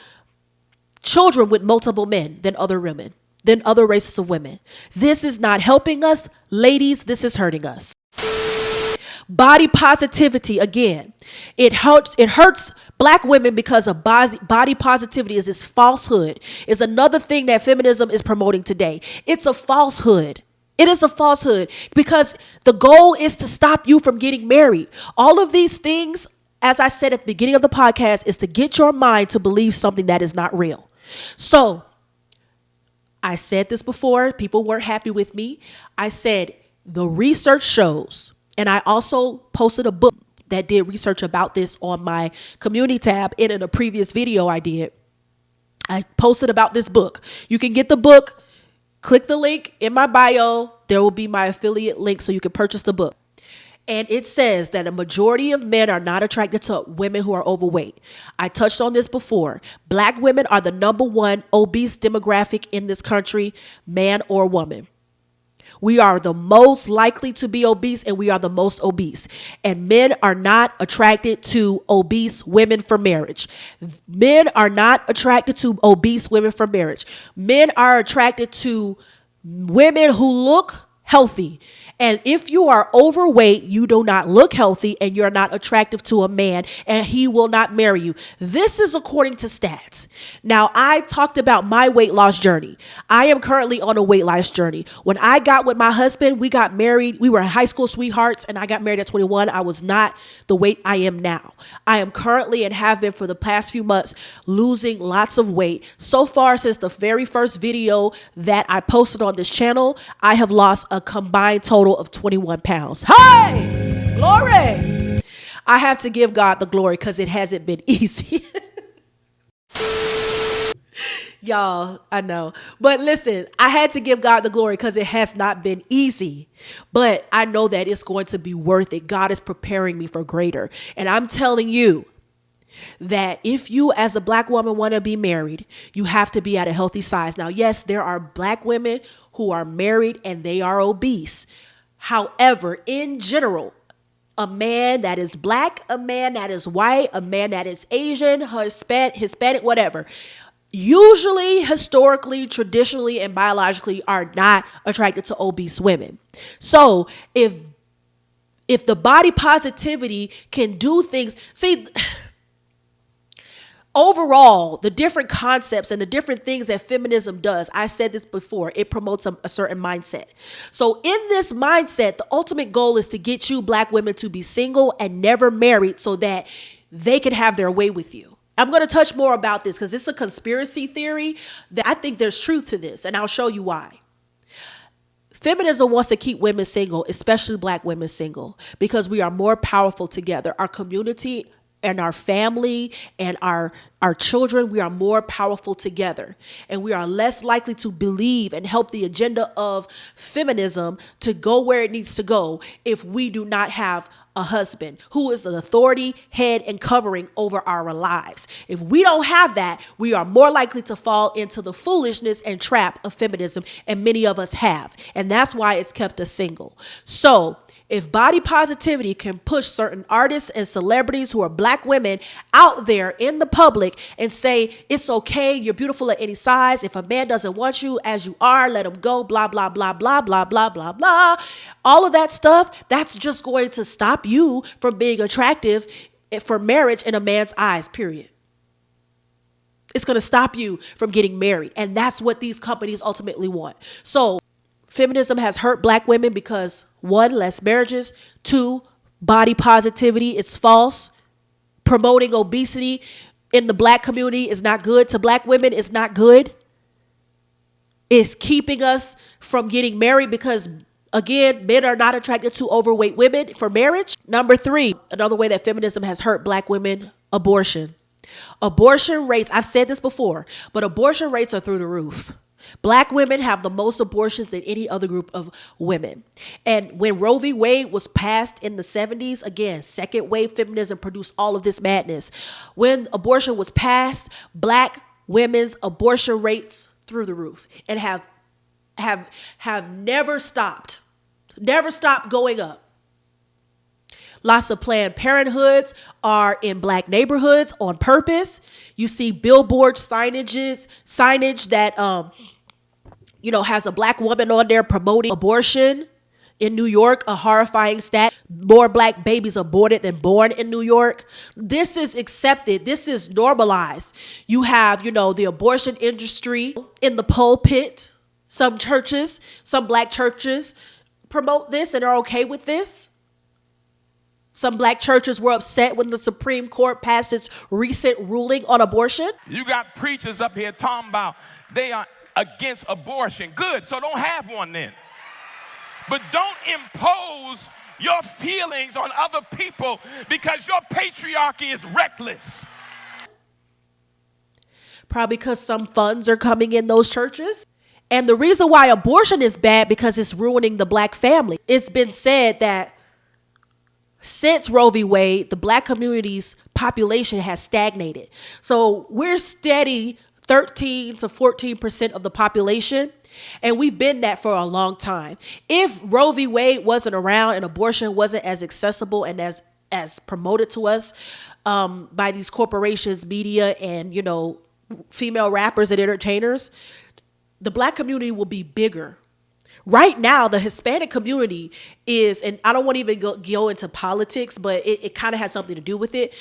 children with multiple men than other women, than other races of women. This is not helping us. Ladies, this is hurting us. Body positivity, again, it hurts Black women because of body positivity is this falsehood. Is another thing that feminism is promoting today. It's a falsehood. It is a falsehood because the goal is to stop you from getting married. All of these things, as I said at the beginning of the podcast, is to get your mind to believe something that is not real. So I said this before. People weren't happy with me. I said the research shows. And I also posted a book that did research about this on my community tab. And in a previous video I did, I posted about this book. You can get the book. Click the link in my bio. There will be my affiliate link so you can purchase the book. And it says that a majority of men are not attracted to women who are overweight. I touched on this before. Black women are the number one obese demographic in this country, man or woman. We are the most likely to be obese and we are the most obese. And men are not attracted to obese women for marriage. Men are not attracted to obese women for marriage. Men are attracted to women who look healthy. And if you are overweight, you do not look healthy and you're not attractive to a man and he will not marry you. This is according to stats. Now, I talked about my weight loss journey. I am currently on a weight loss journey. When I got with my husband, we got married. We were high school sweethearts and I got married at 21. I was not the weight I am now. I am currently and have been for the past few months losing lots of weight. So far, since the very first video that I posted on this channel, I have lost a combined total of 21 pounds. Hey, glory. I have to give God the glory because it hasn't been easy. Y'all, I know. But listen, I had to give God the glory because it has not been easy. But I know that it's going to be worth it. God is preparing me for greater. And I'm telling you that if you as a Black woman want to be married, you have to be at a healthy size. Now, yes, there are Black women who are married and they are obese. However, in general, a man that is Black, a man that is white, a man that is Asian, Hispanic, whatever, usually, historically, traditionally, and biologically are not attracted to obese women. So if the body positivity can do things, see, overall, the different concepts and the different things that feminism does, I said this before, it promotes a certain mindset. So in this mindset, the ultimate goal is to get you Black women to be single and never married so that they can have their way with you. I'm going to touch more about this because it's a conspiracy theory that I think there's truth to this, and I'll show you why. Feminism wants to keep women single, especially Black women single, because we are more powerful together. Our community and our family and our children, we are more powerful together. And we are less likely to believe and help the agenda of feminism to go where it needs to go if we do not have a husband who is the authority, head, and covering over our lives. If we don't have that, we are more likely to fall into the foolishness and trap of feminism, and many of us have. And that's why it's kept us single. So if body positivity can push certain artists and celebrities who are Black women out there in the public and say, it's okay, you're beautiful at any size. If a man doesn't want you as you are, let him go, blah, blah, blah, blah, blah, blah, blah, blah. All of that stuff, that's just going to stop you from being attractive for marriage in a man's eyes, period. It's going to stop you from getting married. And that's what these companies ultimately want. So feminism has hurt black women because 1, less marriages, 2, body positivity, it's false. Promoting obesity in the black community is not good. To black women, it's not good. It's keeping us from getting married because, again, men are not attracted to overweight women for marriage. Number 3, another way that feminism has hurt black women, abortion. Abortion rates, I've said this before, but abortion rates are through the roof. Black women have the most abortions than any other group of women. And when Roe v. Wade was passed in the 70s, again, second wave feminism produced all of this madness. When abortion was passed, black women's abortion rates through the roof and have never stopped going up. Lots of Planned Parenthoods are in black neighborhoods on purpose. You see billboard signage that, has a black woman on there promoting abortion. In New York, a horrifying stat, more black babies aborted than born in New York. This is accepted. This is normalized. You have, the abortion industry in the pulpit. Some black churches promote this and are okay with this. Some black churches were upset when the Supreme Court passed its recent ruling on abortion. You got preachers up here talking about they are against abortion. Good, so don't have one then. But don't impose your feelings on other people because your patriarchy is reckless. Probably because some funds are coming in those churches. And the reason why abortion is bad because it's ruining the black family. It's been said that since Roe v. Wade, the black community's population has stagnated. So we're steady 13 to 14% of the population. And we've been that for a long time. If Roe v. Wade wasn't around and abortion wasn't as accessible and as promoted to us by these corporations, media, and, female rappers and entertainers, the black community will be bigger. Right now, the Hispanic community is, and I don't want to even go into politics, but it kind of has something to do with it.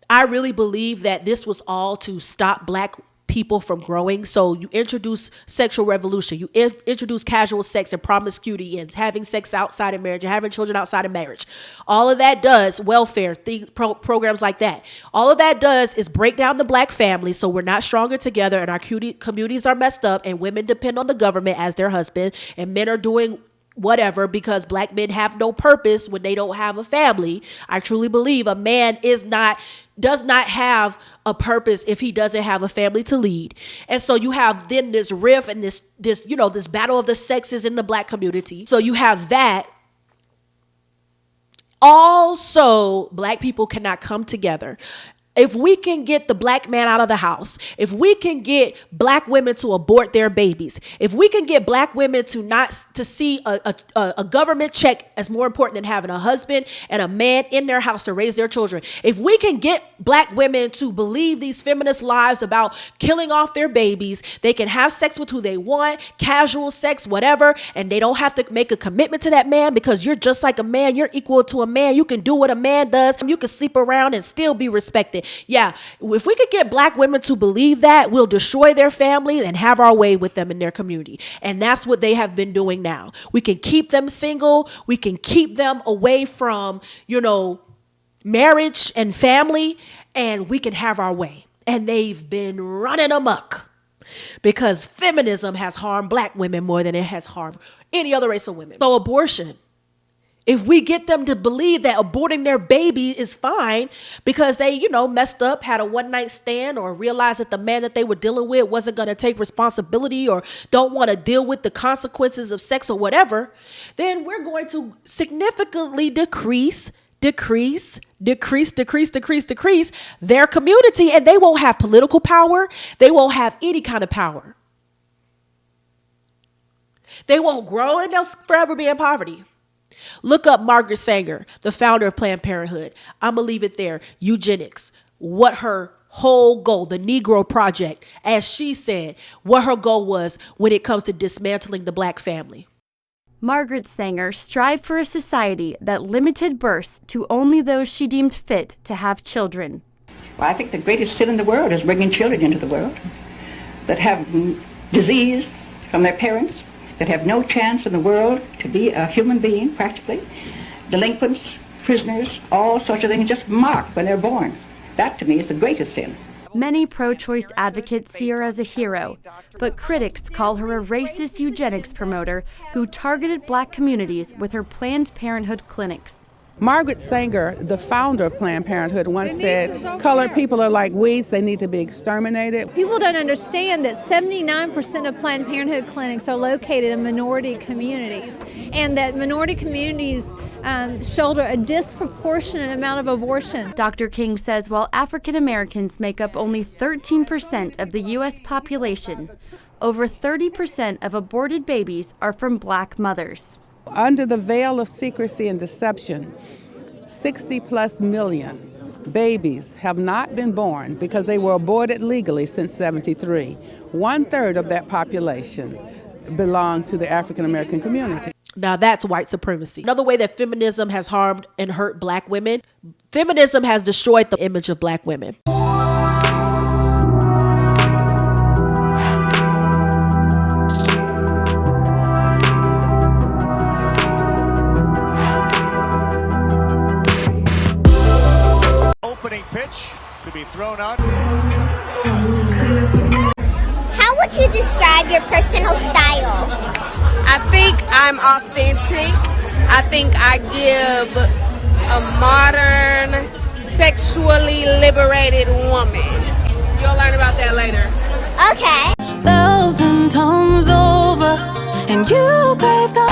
I really believe that this was all to stop black people from growing. So you introduce sexual revolution, you introduce casual sex and promiscuity and having sex outside of marriage and having children outside of marriage. All of that does welfare programs like that. All of that does is break down the black family so we're not stronger together and our communities are messed up and women depend on the government as their husband and men are doing whatever because black men have no purpose when they don't have a family. I truly believe a man does not have a purpose if he doesn't have a family to lead. And so you have then this rift and this battle of the sexes in the black community. So you have that. Also, black people cannot come together. If we can get the black man out of the house, if we can get black women to abort their babies, if we can get black women to see a government check as more important than having a husband and a man in their house to raise their children, if we can get black women to believe these feminist lies about killing off their babies, they can have sex with who they want, casual sex, whatever, and they don't have to make a commitment to that man because you're just like a man, you're equal to a man, you can do what a man does, you can sleep around and still be respected. Yeah, if we could get black women to believe that, we'll destroy their family and have our way with them in their community. And that's what they have been doing now. We can keep them single. We can keep them away from, marriage and family, and we can have our way. And they've been running amok because feminism has harmed black women more than it has harmed any other race of women. So abortion. If we get them to believe that aborting their baby is fine because they, messed up, had a one-night stand, or realized that the man that they were dealing with wasn't going to take responsibility or don't want to deal with the consequences of sex or whatever, then we're going to significantly decrease their community, and they won't have political power. They won't have any kind of power. They won't grow, and they'll forever be in poverty. Look up Margaret Sanger, the founder of Planned Parenthood. I'm going to leave it there. Eugenics. What her whole goal, the Negro Project, as she said, what her goal was when it comes to dismantling the black family. Margaret Sanger strived for a society that limited births to only those she deemed fit to have children. Well, I think the greatest sin in the world is bringing children into the world that have disease from their parents, that have no chance in the world to be a human being, practically. Delinquents, prisoners, all sorts of things just marked when they're born. That, to me, is the greatest sin. Many pro-choice advocates see her as a hero, but critics call her a racist eugenics promoter who targeted black communities with her Planned Parenthood clinics. Margaret Sanger, the founder of Planned Parenthood, once said, colored people are like weeds, they need to be exterminated. People don't understand that 79% of Planned Parenthood clinics are located in minority communities, and that minority communities shoulder a disproportionate amount of abortion. Dr. King says while African Americans make up only 13% of the U.S. population, over 30% of aborted babies are from black mothers. Under the veil of secrecy and deception, 60+ million babies have not been born because they were aborted legally since '73. 1/3 of that population belong to the African American community. Now that's white supremacy. Another way that feminism has harmed and hurt black women, feminism has destroyed the image of black women. Opening pitch to be thrown out. How would you describe your personal style? I think I'm authentic. I think I give a modern, sexually liberated woman. You'll learn about that later. Okay. 1,000 times over, and you crave the...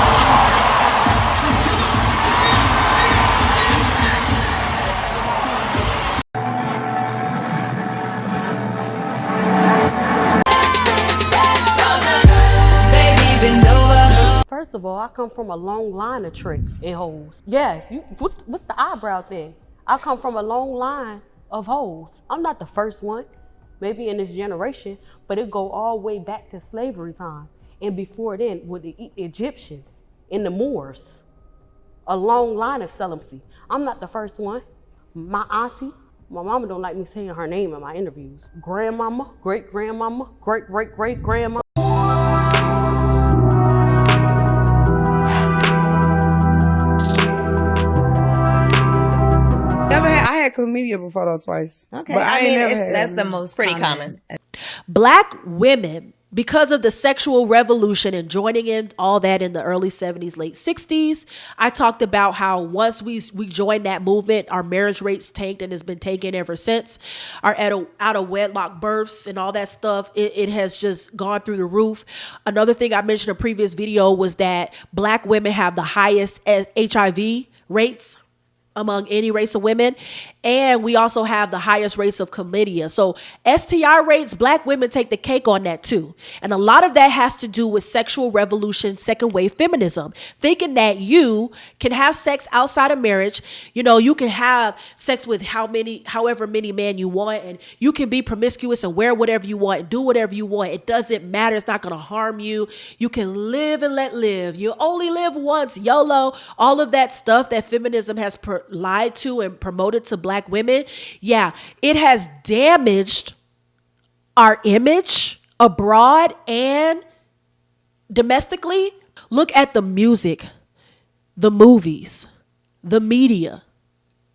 First of all, I come from a long line of tricks and hoes. Yes, what's the eyebrow thing? I come from a long line of hoes. I'm not the first one, maybe in this generation, but it go all the way back to slavery time. And before then, with the Egyptians and the Moors, a long line of celibacy. I'm not the first one. My auntie, my mama don't like me saying her name in my interviews. Grandmama, great-grandmama, great-great-great-grandma. I had chlamydia before though twice. Okay, but I mean, never that's the most pretty common. Black women, because of the sexual revolution and joining in all that in the early 70s, late 60s, I talked about how once we joined that movement, our marriage rates tanked and has been tanking ever since. Our out of wedlock births and all that stuff, it has just gone through the roof. Another thing I mentioned in a previous video was that black women have the highest HIV rates among any race of women. And we also have the highest rates of chlamydia. So STI rates, black women take the cake on that too. And a lot of that has to do with sexual revolution, second wave feminism, thinking that you can have sex outside of marriage. You know, you can have sex with however many men you want, and you can be promiscuous and wear whatever you want and do whatever you want. It doesn't matter. It's not going to harm you. You can live and let live. You only live once, YOLO, all of that stuff that feminism has lied to and promoted to black women. Yeah, it has damaged our image abroad and domestically. Look at the music, the movies, the media,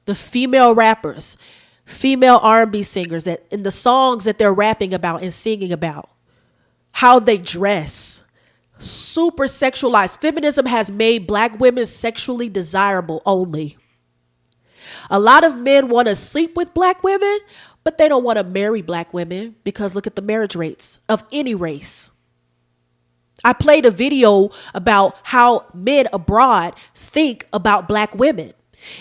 the female rappers, female R&B singers, that in the songs that they're rapping about and singing about, how they dress, super sexualized. Feminism has made black women sexually desirable only. A lot of men want to sleep with black women, but they don't want to marry black women because look at the marriage rates of any race. I played a video about how men abroad think about black women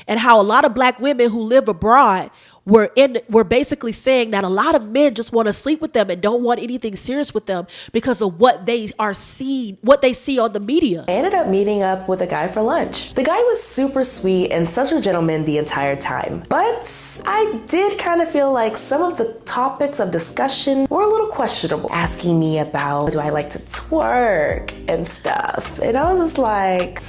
and how a lot of black women who live abroad were basically saying that a lot of men just want to sleep with them and don't want anything serious with them because of what they see on the media. I ended up meeting up with a guy for lunch. The guy was super sweet and such a gentleman the entire time, but I did kind of feel like some of the topics of discussion were a little questionable. Asking me about, do I like to twerk and stuff, and I was just like,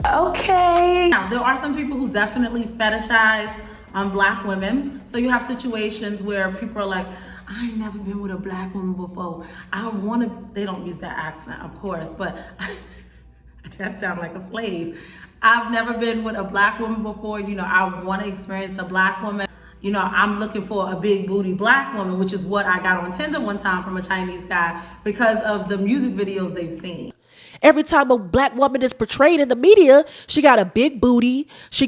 okay. Now, there are some people who definitely fetishize black women. So you have situations where people are like, I ain't never been with a black woman before. I want to, they don't use that accent, of course, but that sounds like a slave. I've never been with a black woman before. You know, I want to experience a black woman. You know, I'm looking for a big booty black woman, which is what I got on Tinder one time from a Chinese guy because of the music videos they've seen. Every time a black woman is portrayed in the media, she got a big booty. She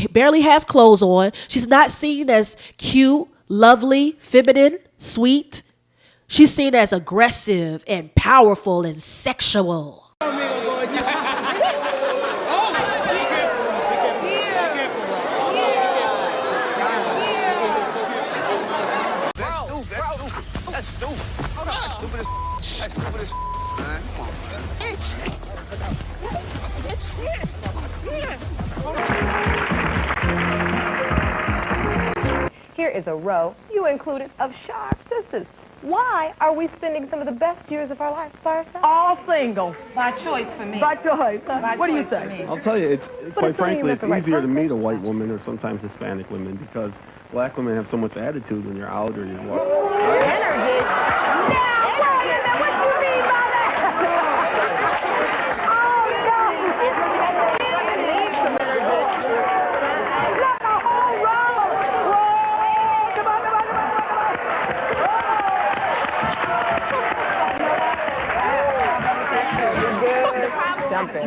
barely has clothes on. She's not seen as cute, lovely, feminine, sweet. She's seen as aggressive and powerful and sexual. Here is a row, you included, of sharp sisters. Why are we spending some of the best years of our lives by ourselves? All single. By choice for me. By choice. What do you say? I'll tell you, it's quite frankly, it's easier to meet a white woman or sometimes Hispanic women because black women have so much attitude when you're out or you're walking. Energy.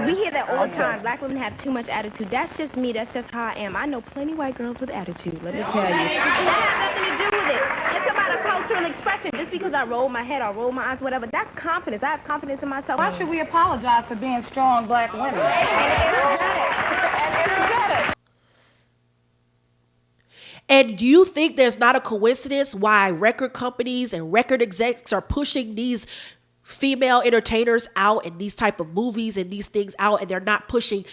We hear that all the time. Black women have too much attitude. That's just me. That's just how I am. I know plenty white girls with attitude. Let me tell you. That has nothing to do with it. It's about a cultural expression. Just because I roll my head or roll my eyes, whatever, that's confidence. I have confidence in myself. Why should we apologize for being strong black women? And do you think there's not a coincidence why record companies and record execs are pushing these female entertainers out and these type of movies and these things out, and they're not pushing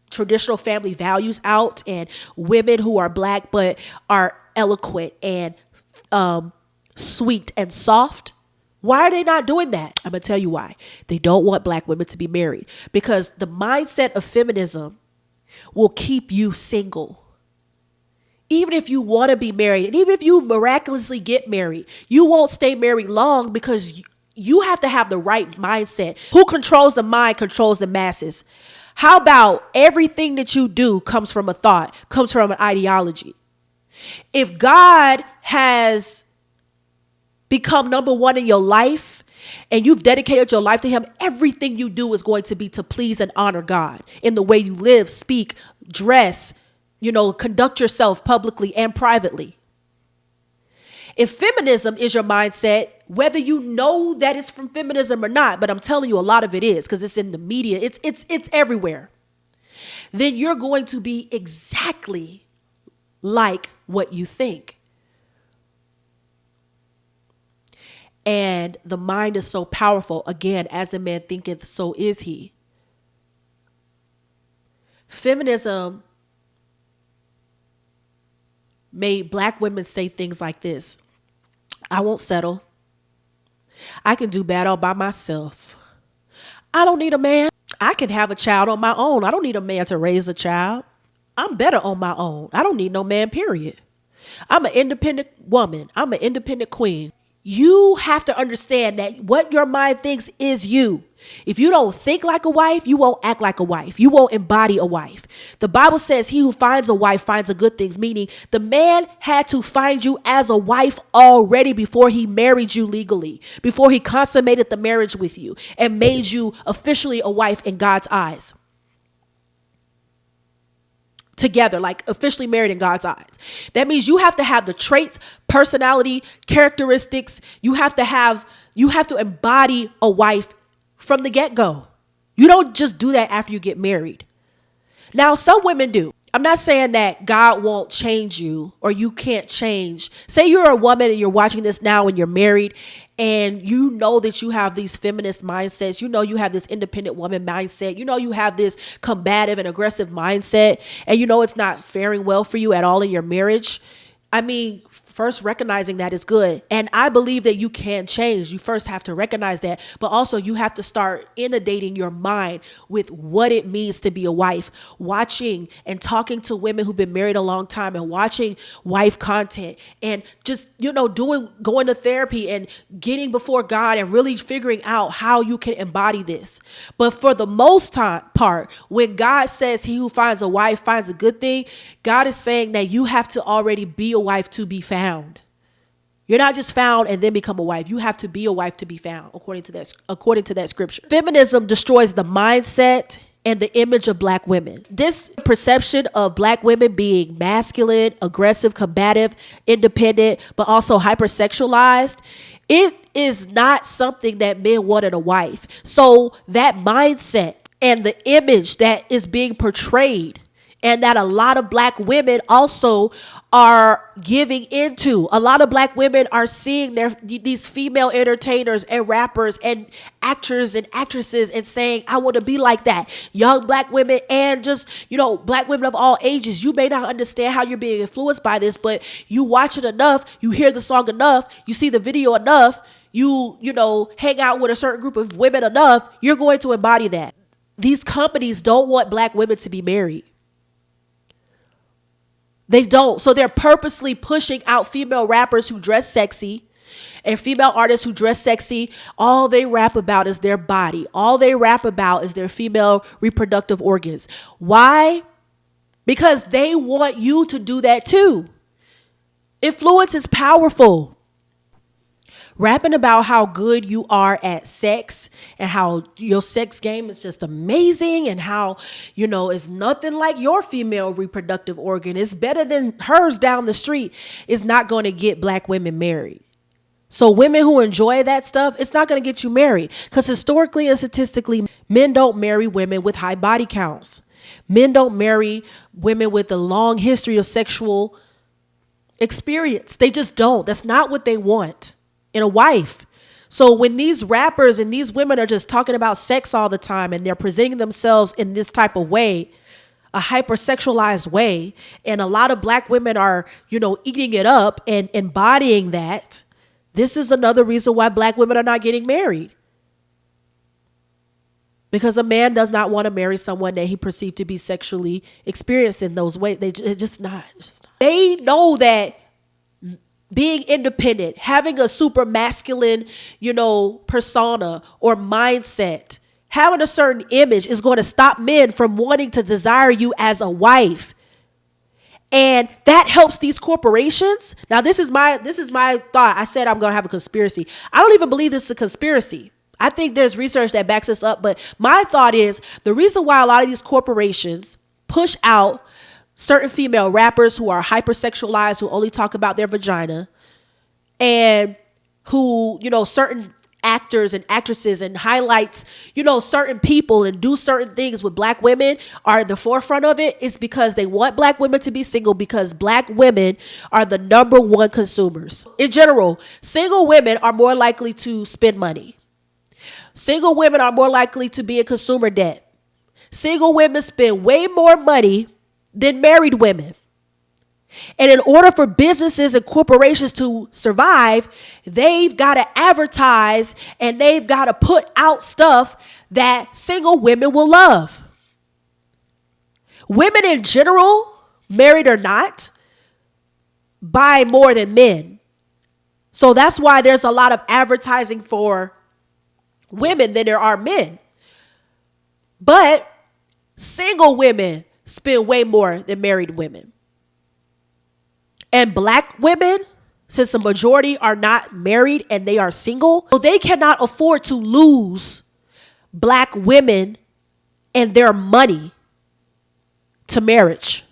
traditional family values out and women who are black but are eloquent and sweet and soft? Why are they not doing that? I'm gonna tell you why. They don't want black women to be married, because the mindset of feminism will keep you single. Even if you want to be married, and even if you miraculously get married, you won't stay married long, because you have to have the right mindset. Who controls the mind controls the masses. How about everything that you do comes from a thought, comes from an ideology? If God has become number one in your life and you've dedicated your life to him, everything you do is going to be to please and honor God in the way you live, speak, dress, conduct yourself publicly and privately. If feminism is your mindset, whether you know that it's from feminism or not, but I'm telling you a lot of it is because it's in the media, it's everywhere, then you're going to be exactly like what you think. And the mind is so powerful. Again, as a man thinketh, so is he. Feminism made black women say things like this: I won't settle. I can do bad all by myself. I don't need a man. I can have a child on my own. I don't need a man to raise a child. I'm better on my own. I don't need no man, period. I'm an independent woman. I'm an independent queen. You have to understand that what your mind thinks is you. If you don't think like a wife, you won't act like a wife. You won't embody a wife. The Bible says he who finds a wife finds a good thing, meaning the man had to find you as a wife already before he married you legally, before he consummated the marriage with you and made you officially a wife in God's eyes. Together, like officially married in God's eyes. That means you have to have the traits, personality, characteristics. You have to embody a wife from the get-go. You don't just do that after you get married. Now, some women do. I'm not saying that God won't change you or you can't change. Say you're a woman and you're watching this now and you're married and you know that you have these feminist mindsets. You know you have this independent woman mindset. You know you have this combative and aggressive mindset, and you know it's not faring well for you at all in your marriage. I mean, First, recognizing that is good. And I believe that you can change. You first have to recognize that, but also you have to start inundating your mind with what it means to be a wife, watching and talking to women who've been married a long time and watching wife content and just, going to therapy and getting before God and really figuring out how you can embody this. But for the most part, when God says he who finds a wife finds a good thing, God is saying that you have to already be a wife to be found. You're not just found and then become a wife. You have to be a wife to be found, according to that scripture. Feminism destroys the mindset and the image of black women. This perception of black women being masculine, aggressive, combative, independent, but also hypersexualized, it is not something that men want in a wife. So that mindset and the image that is being portrayed and that a lot of black women also are giving into. A lot of black women are seeing these female entertainers and rappers and actors and actresses and saying, I want to be like that. Young black women and just, black women of all ages. You may not understand how you're being influenced by this, but you watch it enough, you hear the song enough, you see the video enough, you hang out with a certain group of women enough, you're going to embody that. These companies don't want black women to be married. They don't. So they're purposely pushing out female rappers who dress sexy and female artists who dress sexy. All they rap about is their body. All they rap about is their female reproductive organs. Why? Because they want you to do that too. Influence is powerful. Rapping about how good you are at sex and how your sex game is just amazing and how, it's nothing like your female reproductive organ. It's better than hers down the street is not going to get black women married. So women who enjoy that stuff, it's not going to get you married because historically and statistically, men don't marry women with high body counts. Men don't marry women with a long history of sexual experience. They just don't. That's not what they want in a wife. So when these rappers and these women are just talking about sex all the time and they're presenting themselves in this type of way, a hypersexualized way, and a lot of black women are, eating it up and embodying that, this is another reason why black women are not getting married. Because a man does not want to marry someone that he perceived to be sexually experienced in those ways. It's just not. They know that being independent, having a super masculine, persona or mindset, having a certain image is going to stop men from wanting to desire you as a wife. And that helps these corporations. Now, this is my thought. I said I'm going to have a conspiracy. I don't even believe this is a conspiracy. I think there's research that backs this up. But my thought is the reason why a lot of these corporations push out certain female rappers who are hypersexualized, who only talk about their vagina, and who, certain actors and actresses and highlights, certain people and do certain things with black women are at the forefront of it, is because they want black women to be single, because black women are the number one consumers. In general, single women are more likely to spend money. Single women are more likely to be in consumer debt. Single women spend way more money than married women. And in order for businesses and corporations to survive, they've got to advertise and they've got to put out stuff that single women will love. Women in general, married or not, buy more than men. So that's why there's a lot of advertising for women than there are men. But single women spend way more than married women. And black women, since the majority are not married and they are single, so they cannot afford to lose black women and their money to marriage.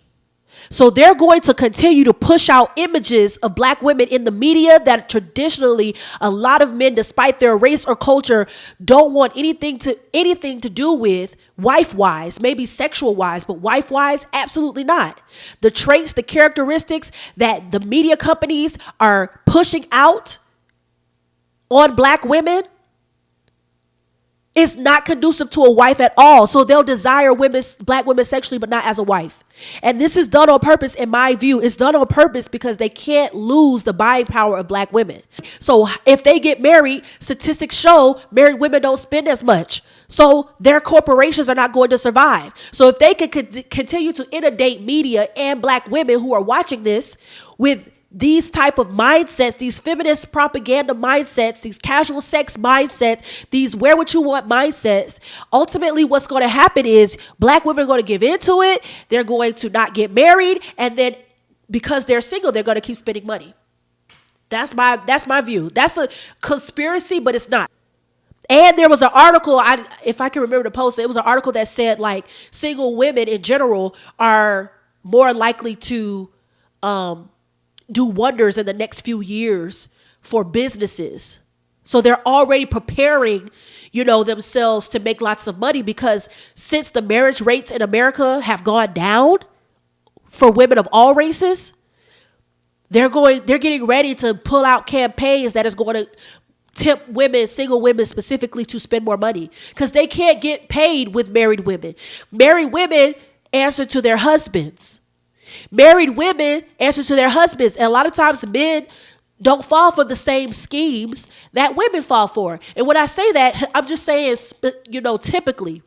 So they're going to continue to push out images of black women in the media that traditionally a lot of men, despite their race or culture, don't want anything to do with wife-wise, maybe sexual-wise, but wife-wise, absolutely not. The traits, the characteristics that the media companies are pushing out on black women It's not conducive to a wife at all. So they'll desire black women sexually, but not as a wife. And this is done on purpose, in my view. It's done on purpose because they can't lose the buying power of black women. So if they get married, statistics show married women don't spend as much. So their corporations are not going to survive. So if they could continue to inundate media and black women who are watching this with these type of mindsets, these feminist propaganda mindsets, these casual sex mindsets, these wear what you want mindsets, ultimately what's going to happen is black women are going to give into it. They're going to not get married. And then because they're single, they're going to keep spending money. That's my view. That's a conspiracy, but it's not. And there was an article, if I can remember the post, it was an article that said like single women in general are more likely to do wonders in the next few years for businesses. So they're already preparing, themselves to make lots of money, because since the marriage rates in America have gone down for women of all races, they're getting ready to pull out campaigns that is going to tempt women, single women specifically, to spend more money because they can't get paid with married women. Married women answer to their husbands. Married women answer to their husbands. And a lot of times men don't fall for the same schemes that women fall for. And when I say that, I'm just saying, typically.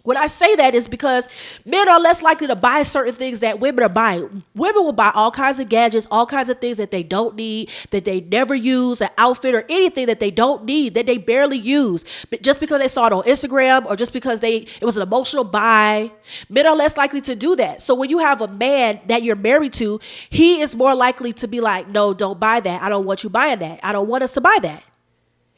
When I say that is because men are less likely to buy certain things that women are buying. Women will buy all kinds of gadgets, all kinds of things that they don't need, that they never use, an outfit or anything that they don't need, that they barely use. But just because they saw it on Instagram or just because it was an emotional buy, men are less likely to do that. So when you have a man that you're married to, he is more likely to be like, no, don't buy that. I don't want you buying that. I don't want us to buy that.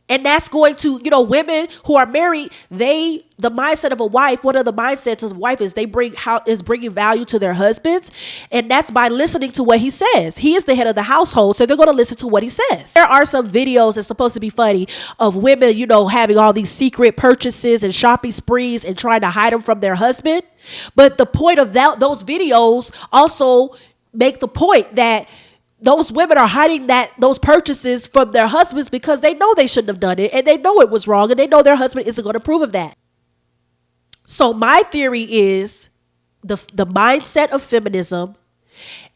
And that's going to, women who are married, the mindset of a wife, one of the mindsets of a wife is bringing value to their husbands. And that's by listening to what he says. He is the head of the household, so they're going to listen to what he says. There are some videos that's supposed to be funny of women, having all these secret purchases and shopping sprees and trying to hide them from their husband. But the point of those videos also make the point that those women are hiding those purchases from their husbands because they know they shouldn't have done it and they know it was wrong and they know their husband isn't going to approve of that. So my theory is the mindset of feminism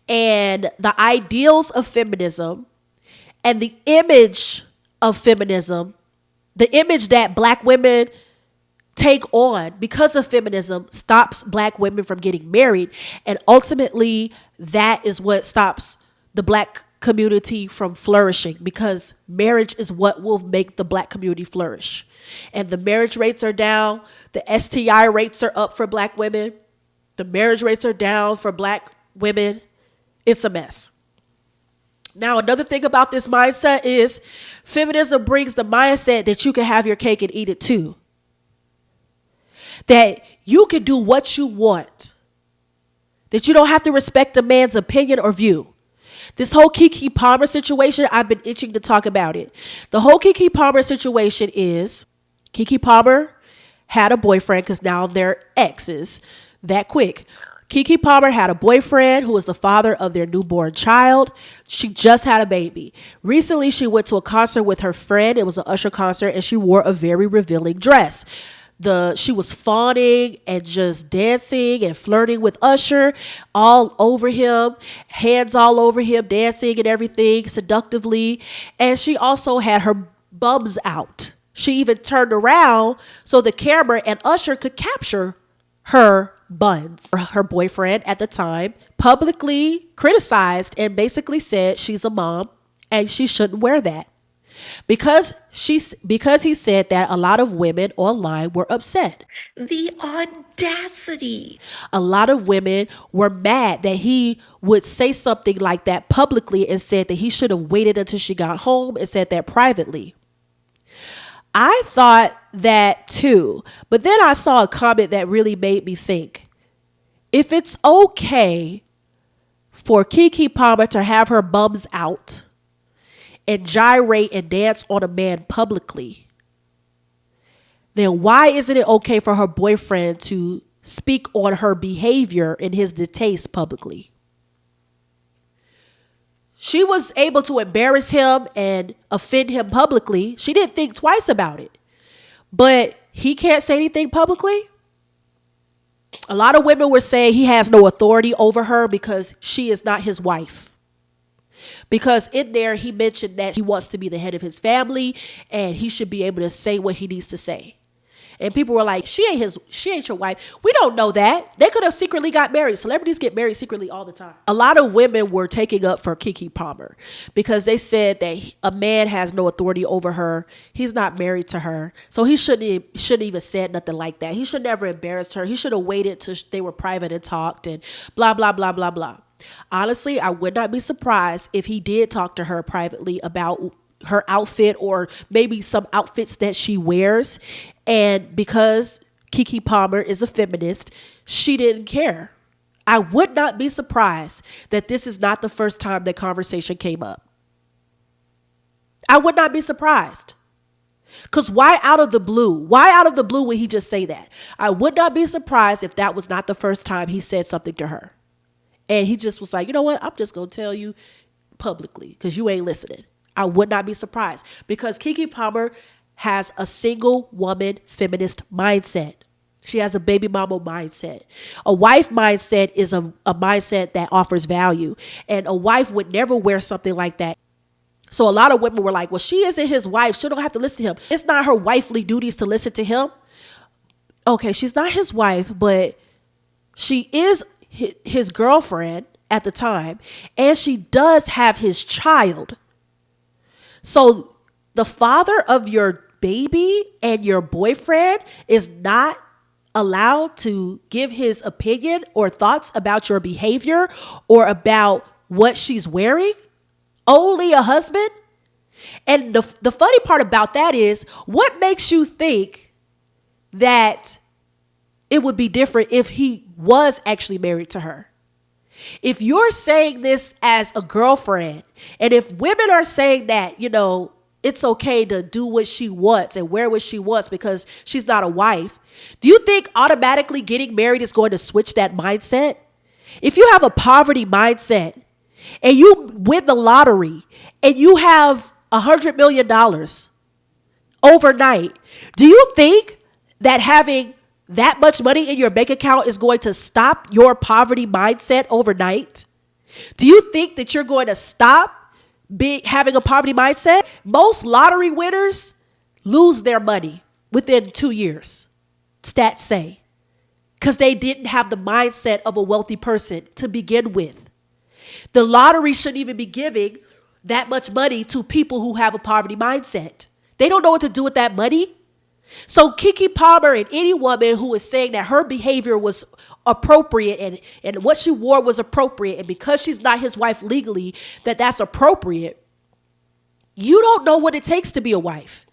and the ideals of feminism and the image of feminism, the image that black women take on because of feminism, stops black women from getting married. And ultimately, that is what stops the black community from flourishing, because marriage is what will make the black community flourish. And the marriage rates are down. The STI rates are up for black women. The marriage rates are down for black women. It's a mess. Now, another thing about this mindset is feminism brings the mindset that you can have your cake and eat it too. That you can do what you want. That you don't have to respect a man's opinion or view. This whole Keke Palmer situation, I've been itching to talk about it. The whole Keke Palmer situation is Keke Palmer had a boyfriend, because now they're exes that quick. Keke Palmer had a boyfriend who was the father of their newborn child. She just had a baby. Recently, she went to a concert with her friend. It was an Usher concert, and she wore a very revealing dress. She was fawning and just dancing and flirting with Usher all over him, hands all over him, dancing and everything seductively. And she also had her bums out. She even turned around so the camera and Usher could capture her buns. Her boyfriend at the time publicly criticized and basically said she's a mom and she shouldn't wear that. Because he said that a lot of women online were upset. The audacity. A lot of women were mad that he would say something like that publicly and said that he should have waited until she got home and said that privately. I thought that too, but then I saw a comment that really made me think. If it's okay for Keke Palmer to have her bums out and gyrate and dance on a man publicly, then why isn't it okay for her boyfriend to speak on her behavior and his distaste publicly? She was able to embarrass him and offend him publicly. She didn't think twice about it. But he can't say anything publicly. A lot of women were saying he has no authority over her because she is not his wife. Because in there, he mentioned that he wants to be the head of his family and he should be able to say what he needs to say. And people were like, she ain't your wife. We don't know that. They could have secretly got married. Celebrities get married secretly all the time. A lot of women were taking up for Keke Palmer because they said that a man has no authority over her. He's not married to her. So he shouldn't even said nothing like that. He should never embarrassed her. He should have waited till they were private and talked and blah, blah, blah, blah, blah. Honestly, I would not be surprised if he did talk to her privately about her outfit or maybe some outfits that she wears. And because Keke Palmer is a feminist, she didn't care. I would not be surprised that this is not the first time that conversation came up. I would not be surprised. Because why out of the blue? Why out of the blue would he just say that? I would not be surprised if that was not the first time he said something to her. And he just was like, you know what? I'm just going to tell you publicly because you ain't listening. I would not be surprised because Keke Palmer has a single woman feminist mindset. She has a baby mama mindset. A wife mindset is a mindset that offers value. And a wife would never wear something like that. So a lot of women were like, well, she isn't his wife. She don't have to listen to him. It's not her wifely duties to listen to him. Okay, she's not his wife, but she is his girlfriend at the time. And she does have his child. So the father of your baby and your boyfriend is not allowed to give his opinion or thoughts about your behavior or about what she's wearing? Only a husband? And the funny part about that is, what makes you think that it would be different if he was actually married to her? If you're saying this as a girlfriend, and if women are saying that, you know, it's okay to do what she wants and wear what she wants because she's not a wife, do you think automatically getting married is going to switch that mindset? If you have a poverty mindset and you win the lottery and you have $100 million overnight, do you think that having that much money in your bank account is going to stop your poverty mindset overnight? Do you think that you're going to stop having a poverty mindset? Most lottery winners lose their money within 2 years, stats say, because they didn't have the mindset of a wealthy person to begin with. The lottery shouldn't even be giving that much money to people who have a poverty mindset. They don't know what to do with that money. So Keke Palmer and any woman who is saying that her behavior was appropriate and what she wore was appropriate, and because she's not his wife legally, that's appropriate, you don't know what it takes to be a wife.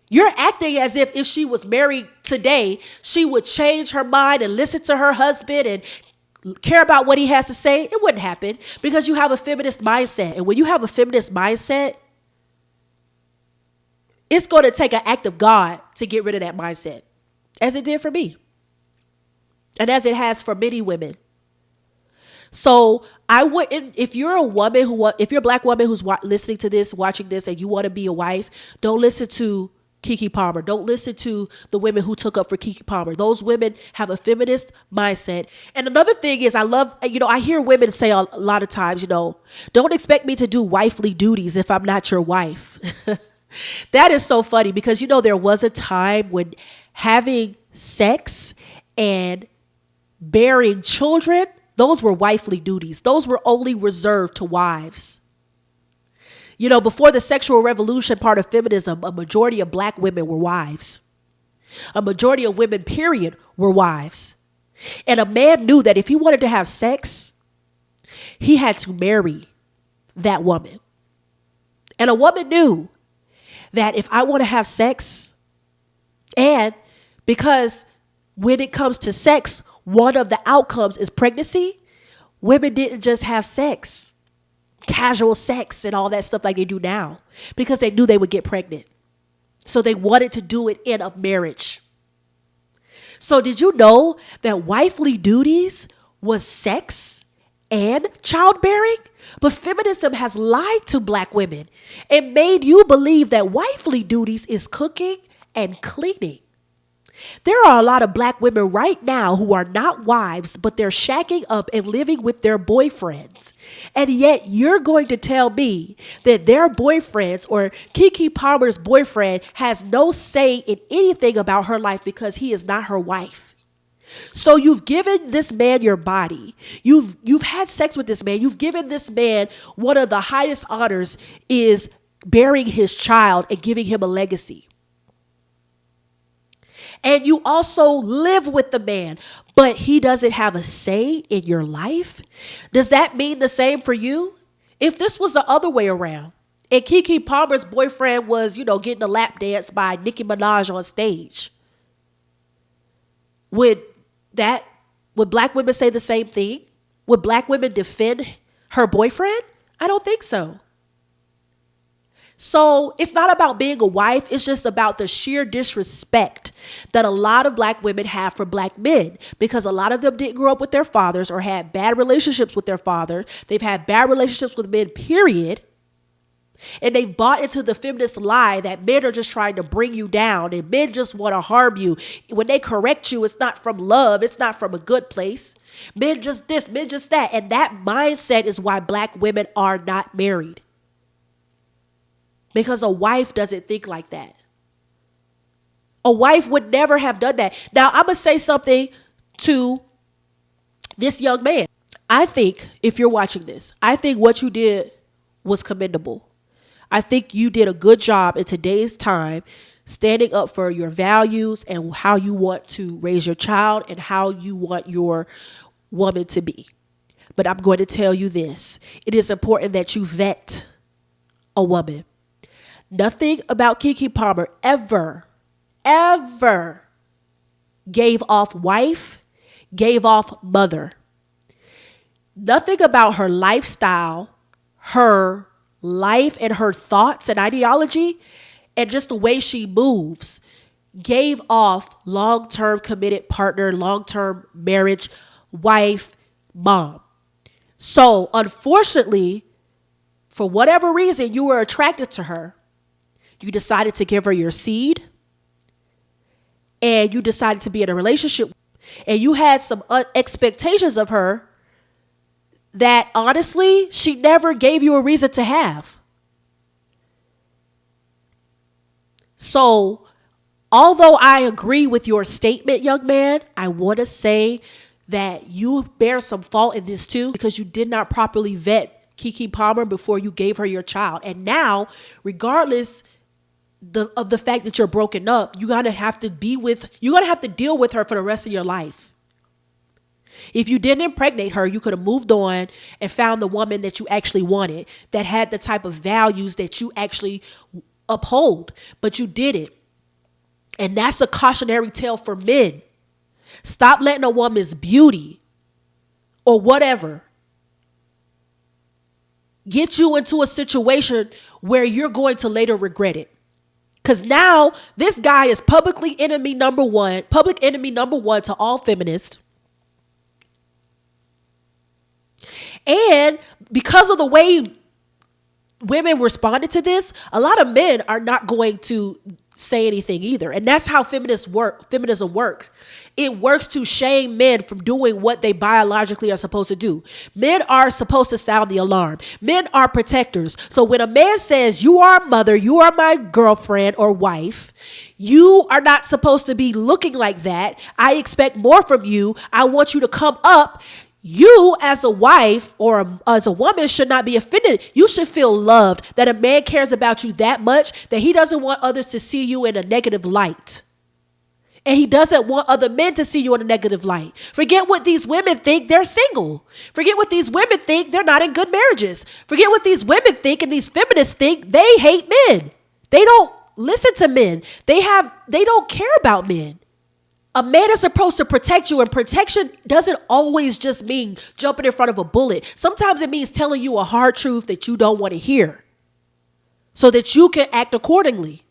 You're acting as if she was married today, she would change her mind and listen to her husband and care about what he has to say. It wouldn't happen because you have a feminist mindset. And when you have a feminist mindset, it's going to take an act of God to get rid of that mindset, as it did for me. And as it has for many women. So I wouldn't, if you're a woman if you're a black woman who's listening to this, watching this, and you want to be a wife, don't listen to Keke Palmer. Don't listen to the women who took up for Keke Palmer. Those women have a feminist mindset. And another thing is, I hear women say a lot of times, don't expect me to do wifely duties if I'm not your wife. That is so funny because, there was a time when having sex and bearing children, those were wifely duties. Those were only reserved to wives. Before the sexual revolution part of feminism, a majority of black women were wives. A majority of women, period, were wives. And a man knew that if he wanted to have sex, he had to marry that woman. And a woman knew that if I want to have sex, and because when it comes to sex, one of the outcomes is pregnancy, women didn't just have sex, casual sex and all that stuff like they do now, because they knew they would get pregnant. So they wanted to do it in a marriage. So did you know that wifely duties was sex and childbearing? But feminism has lied to black women and made you believe that wifely duties is cooking and cleaning. There are a lot of black women right now who are not wives, but they're shacking up and living with their boyfriends. And yet you're going to tell me that their boyfriends or Keke Palmer's boyfriend has no say in anything about her life because he is not her wife. So you've given this man your body. You've had sex with this man. You've given this man one of the highest honors is burying his child and giving him a legacy. And you also live with the man, but he doesn't have a say in your life. Does that mean the same for you? If this was the other way around and Keke Palmer's boyfriend was, getting a lap dance by Nicki Minaj on stage, would black women say the same thing? Would black women defend her boyfriend? I don't think so. So it's not about being a wife. It's just about the sheer disrespect that a lot of black women have for black men, because a lot of them didn't grow up with their fathers or had bad relationships with their father. They've had bad relationships with men, period. And they've bought into the feminist lie that men are just trying to bring you down and men just want to harm you. When they correct you, it's not from love. It's not from a good place. Men just this, men just that. And that mindset is why black women are not married. Because a wife doesn't think like that. A wife would never have done that. Now, I'm going to say something to this young man. I think, if you're watching this, I think what you did was commendable. I think you did a good job in today's time standing up for your values and how you want to raise your child and how you want your woman to be. But I'm going to tell you this. It is important that you vet a woman. Nothing about Keke Palmer ever gave off wife, gave off mother. Nothing about her lifestyle, her life and her thoughts and ideology, and just the way she moves gave off long-term committed partner, long-term marriage, wife, mom. So unfortunately, for whatever reason, you were attracted to her. You decided to give her your seed, and you decided to be in a relationship, and you had some expectations of her that honestly, she never gave you a reason to have. So, although I agree with your statement, young man, I want to say that you bear some fault in this too, because you did not properly vet Keke Palmer before you gave her your child. And now, regardless of the fact that you're broken up, you're gonna have to deal with her for the rest of your life. If you didn't impregnate her, you could have moved on and found the woman that you actually wanted, that had the type of values that you actually uphold, but you didn't. And that's a cautionary tale for men. Stop letting a woman's beauty or whatever get you into a situation where you're going to later regret it. Because now this guy is public enemy number one to all feminists. And because of the way women responded to this, a lot of men are not going to say anything either. And that's how feminism works. It works to shame men from doing what they biologically are supposed to do. Men are supposed to sound the alarm. Men are protectors. So when a man says, you are a mother, you are my girlfriend or wife, you are not supposed to be looking like that. I expect more from you. I want you to come up. You as a wife or as a woman should not be offended. You should feel loved, that a man cares about you that much, that he doesn't want others to see you in a negative light. And he doesn't want other men to see you in a negative light. Forget what these women think, they're single. Forget what these women think, they're not in good marriages. Forget what these women think and these feminists think, they hate men. They don't listen to men. They don't care about men. A man is supposed to protect you, and protection doesn't always just mean jumping in front of a bullet. Sometimes it means telling you a hard truth that you don't want to hear so that you can act accordingly.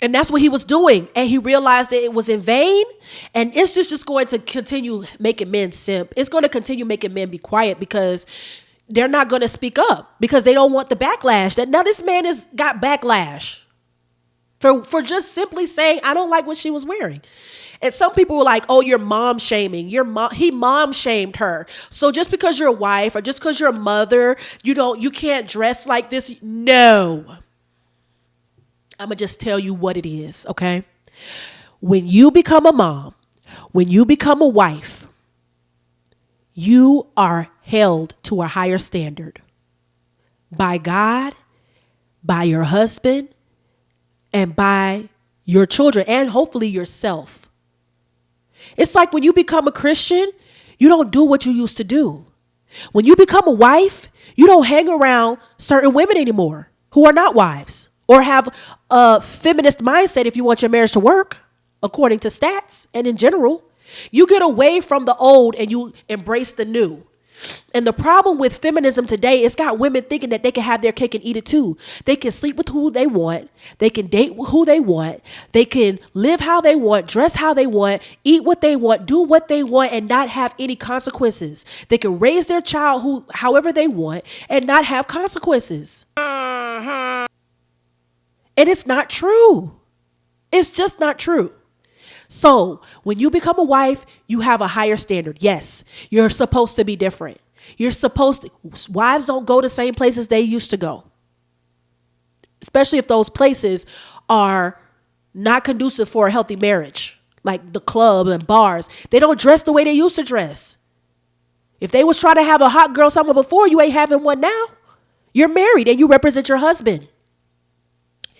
And that's what he was doing. And he realized that it was in vain. And it's just going to continue making men simp. It's going to continue making men be quiet because they're not going to speak up because they don't want the backlash. Now this man has got backlash. for just simply saying, I don't like what she was wearing. And some people were like, oh, you're mom shaming. He mom shamed her. So just because you're a wife or just because you're a mother, you can't dress like this. No. I'm going to just tell you what it is, okay? When you become a mom, when you become a wife, you are held to a higher standard by God, by your husband, and by your children, and hopefully yourself. It's like when you become a Christian, you don't do what you used to do. When you become a wife, you don't hang around certain women anymore who are not wives or have a feminist mindset if you want your marriage to work, according to stats and in general. You get away from the old and you embrace the new. And the problem with feminism today, it's got women thinking that they can have their cake and eat it too. They can sleep with who they want. They can date who they want. They can live how they want, dress how they want, eat what they want, do what they want, and not have any consequences. They can raise their child however they want and not have consequences. And it's not true. It's just not true. So when you become a wife, you have a higher standard. Yes, you're supposed to be different. Wives don't go to same places they used to go. Especially if those places are not conducive for a healthy marriage, like the club and bars. They don't dress the way they used to dress. If they was trying to have a hot girl summer before, you ain't having one now. You're married and you represent your husband.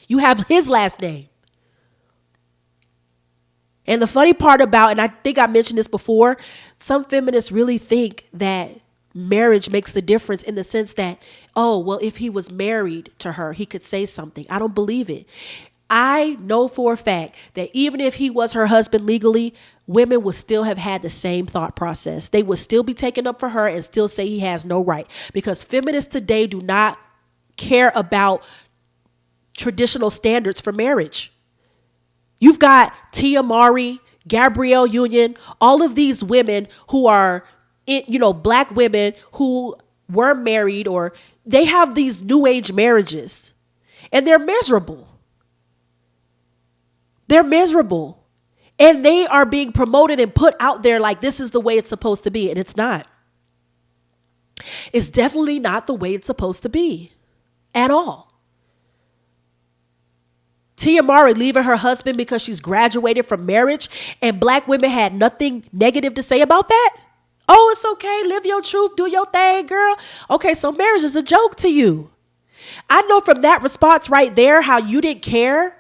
You have his last name. And the funny part about, and I think I mentioned this before, some feminists really think that marriage makes the difference in the sense that, oh, well, if he was married to her, he could say something. I don't believe it. I know for a fact that even if he was her husband legally, women would still have had the same thought process. They would still be taken up for her and still say he has no right. Because feminists today do not care about traditional standards for marriage. You've got Tia Mowry, Gabrielle Union, all of these women who are, black women who were married or they have these new age marriages and they're miserable. They're miserable and they are being promoted and put out there like this is the way it's supposed to be. And it's not. It's definitely not the way it's supposed to be at all. Tia Mowry leaving her husband because she's graduated from marriage and black women had nothing negative to say about that? Oh, it's okay. Live your truth. Do your thing, girl. Okay, so marriage is a joke to you. I know from that response right there how you didn't care.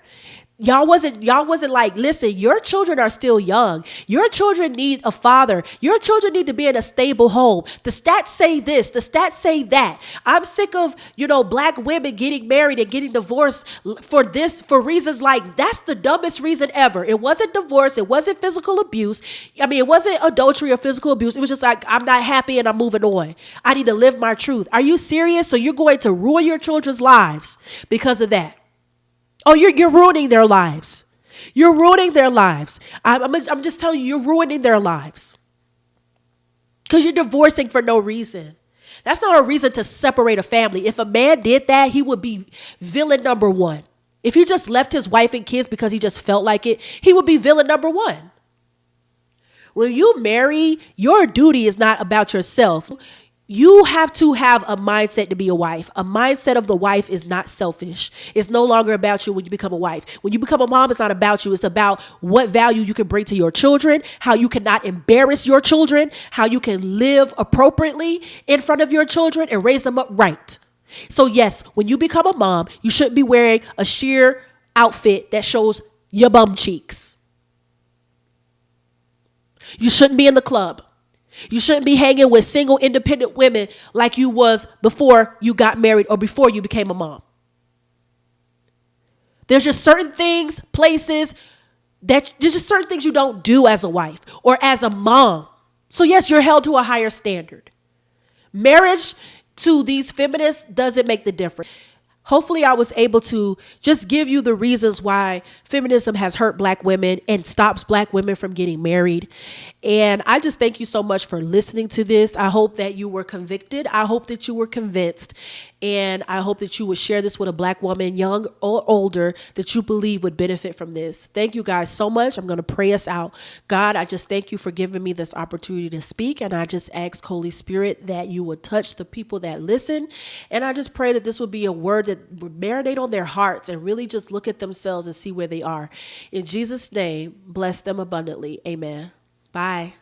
Y'all wasn't like, listen, your children are still young. Your children need a father. Your children need to be in a stable home. The stats say this. The stats say that. I'm sick of, black women getting married and getting divorced for reasons like that's the dumbest reason ever. It wasn't divorce. It wasn't physical abuse. It wasn't adultery or physical abuse. It was just like, I'm not happy and I'm moving on. I need to live my truth. Are you serious? So you're going to ruin your children's lives because of that? Oh, you're ruining their lives. You're ruining their lives. I'm just telling you, you're ruining their lives. Because you're divorcing for no reason. That's not a reason to separate a family. If a man did that, he would be villain number one. If he just left his wife and kids because he just felt like it, he would be villain number one. When you marry, your duty is not about yourself. You have to have a mindset to be a wife. A mindset of the wife is not selfish. It's no longer about you when you become a wife. When you become a mom, it's not about you. It's about what value you can bring to your children, how you cannot embarrass your children, how you can live appropriately in front of your children and raise them up right. So yes, when you become a mom, you shouldn't be wearing a sheer outfit that shows your bum cheeks. You shouldn't be in the club. You shouldn't be hanging with single independent women like you was before you got married or before you became a mom. There's just certain things, places, there's just certain things you don't do as a wife or as a mom. So yes, you're held to a higher standard. Marriage to these feminists doesn't make the difference. Hopefully I was able to just give you the reasons why feminism has hurt black women and stops black women from getting married. And I just thank you so much for listening to this. I hope that you were convicted. I hope that you were convinced. And I hope that you would share this with a Black woman, young or older, that you believe would benefit from this. Thank you guys so much. I'm going to pray us out. God, I just thank you for giving me this opportunity to speak. And I just ask, Holy Spirit, that you would touch the people that listen. And I just pray that this would be a word that would marinate on their hearts and really just look at themselves and see where they are. In Jesus' name, bless them abundantly. Amen. Bye.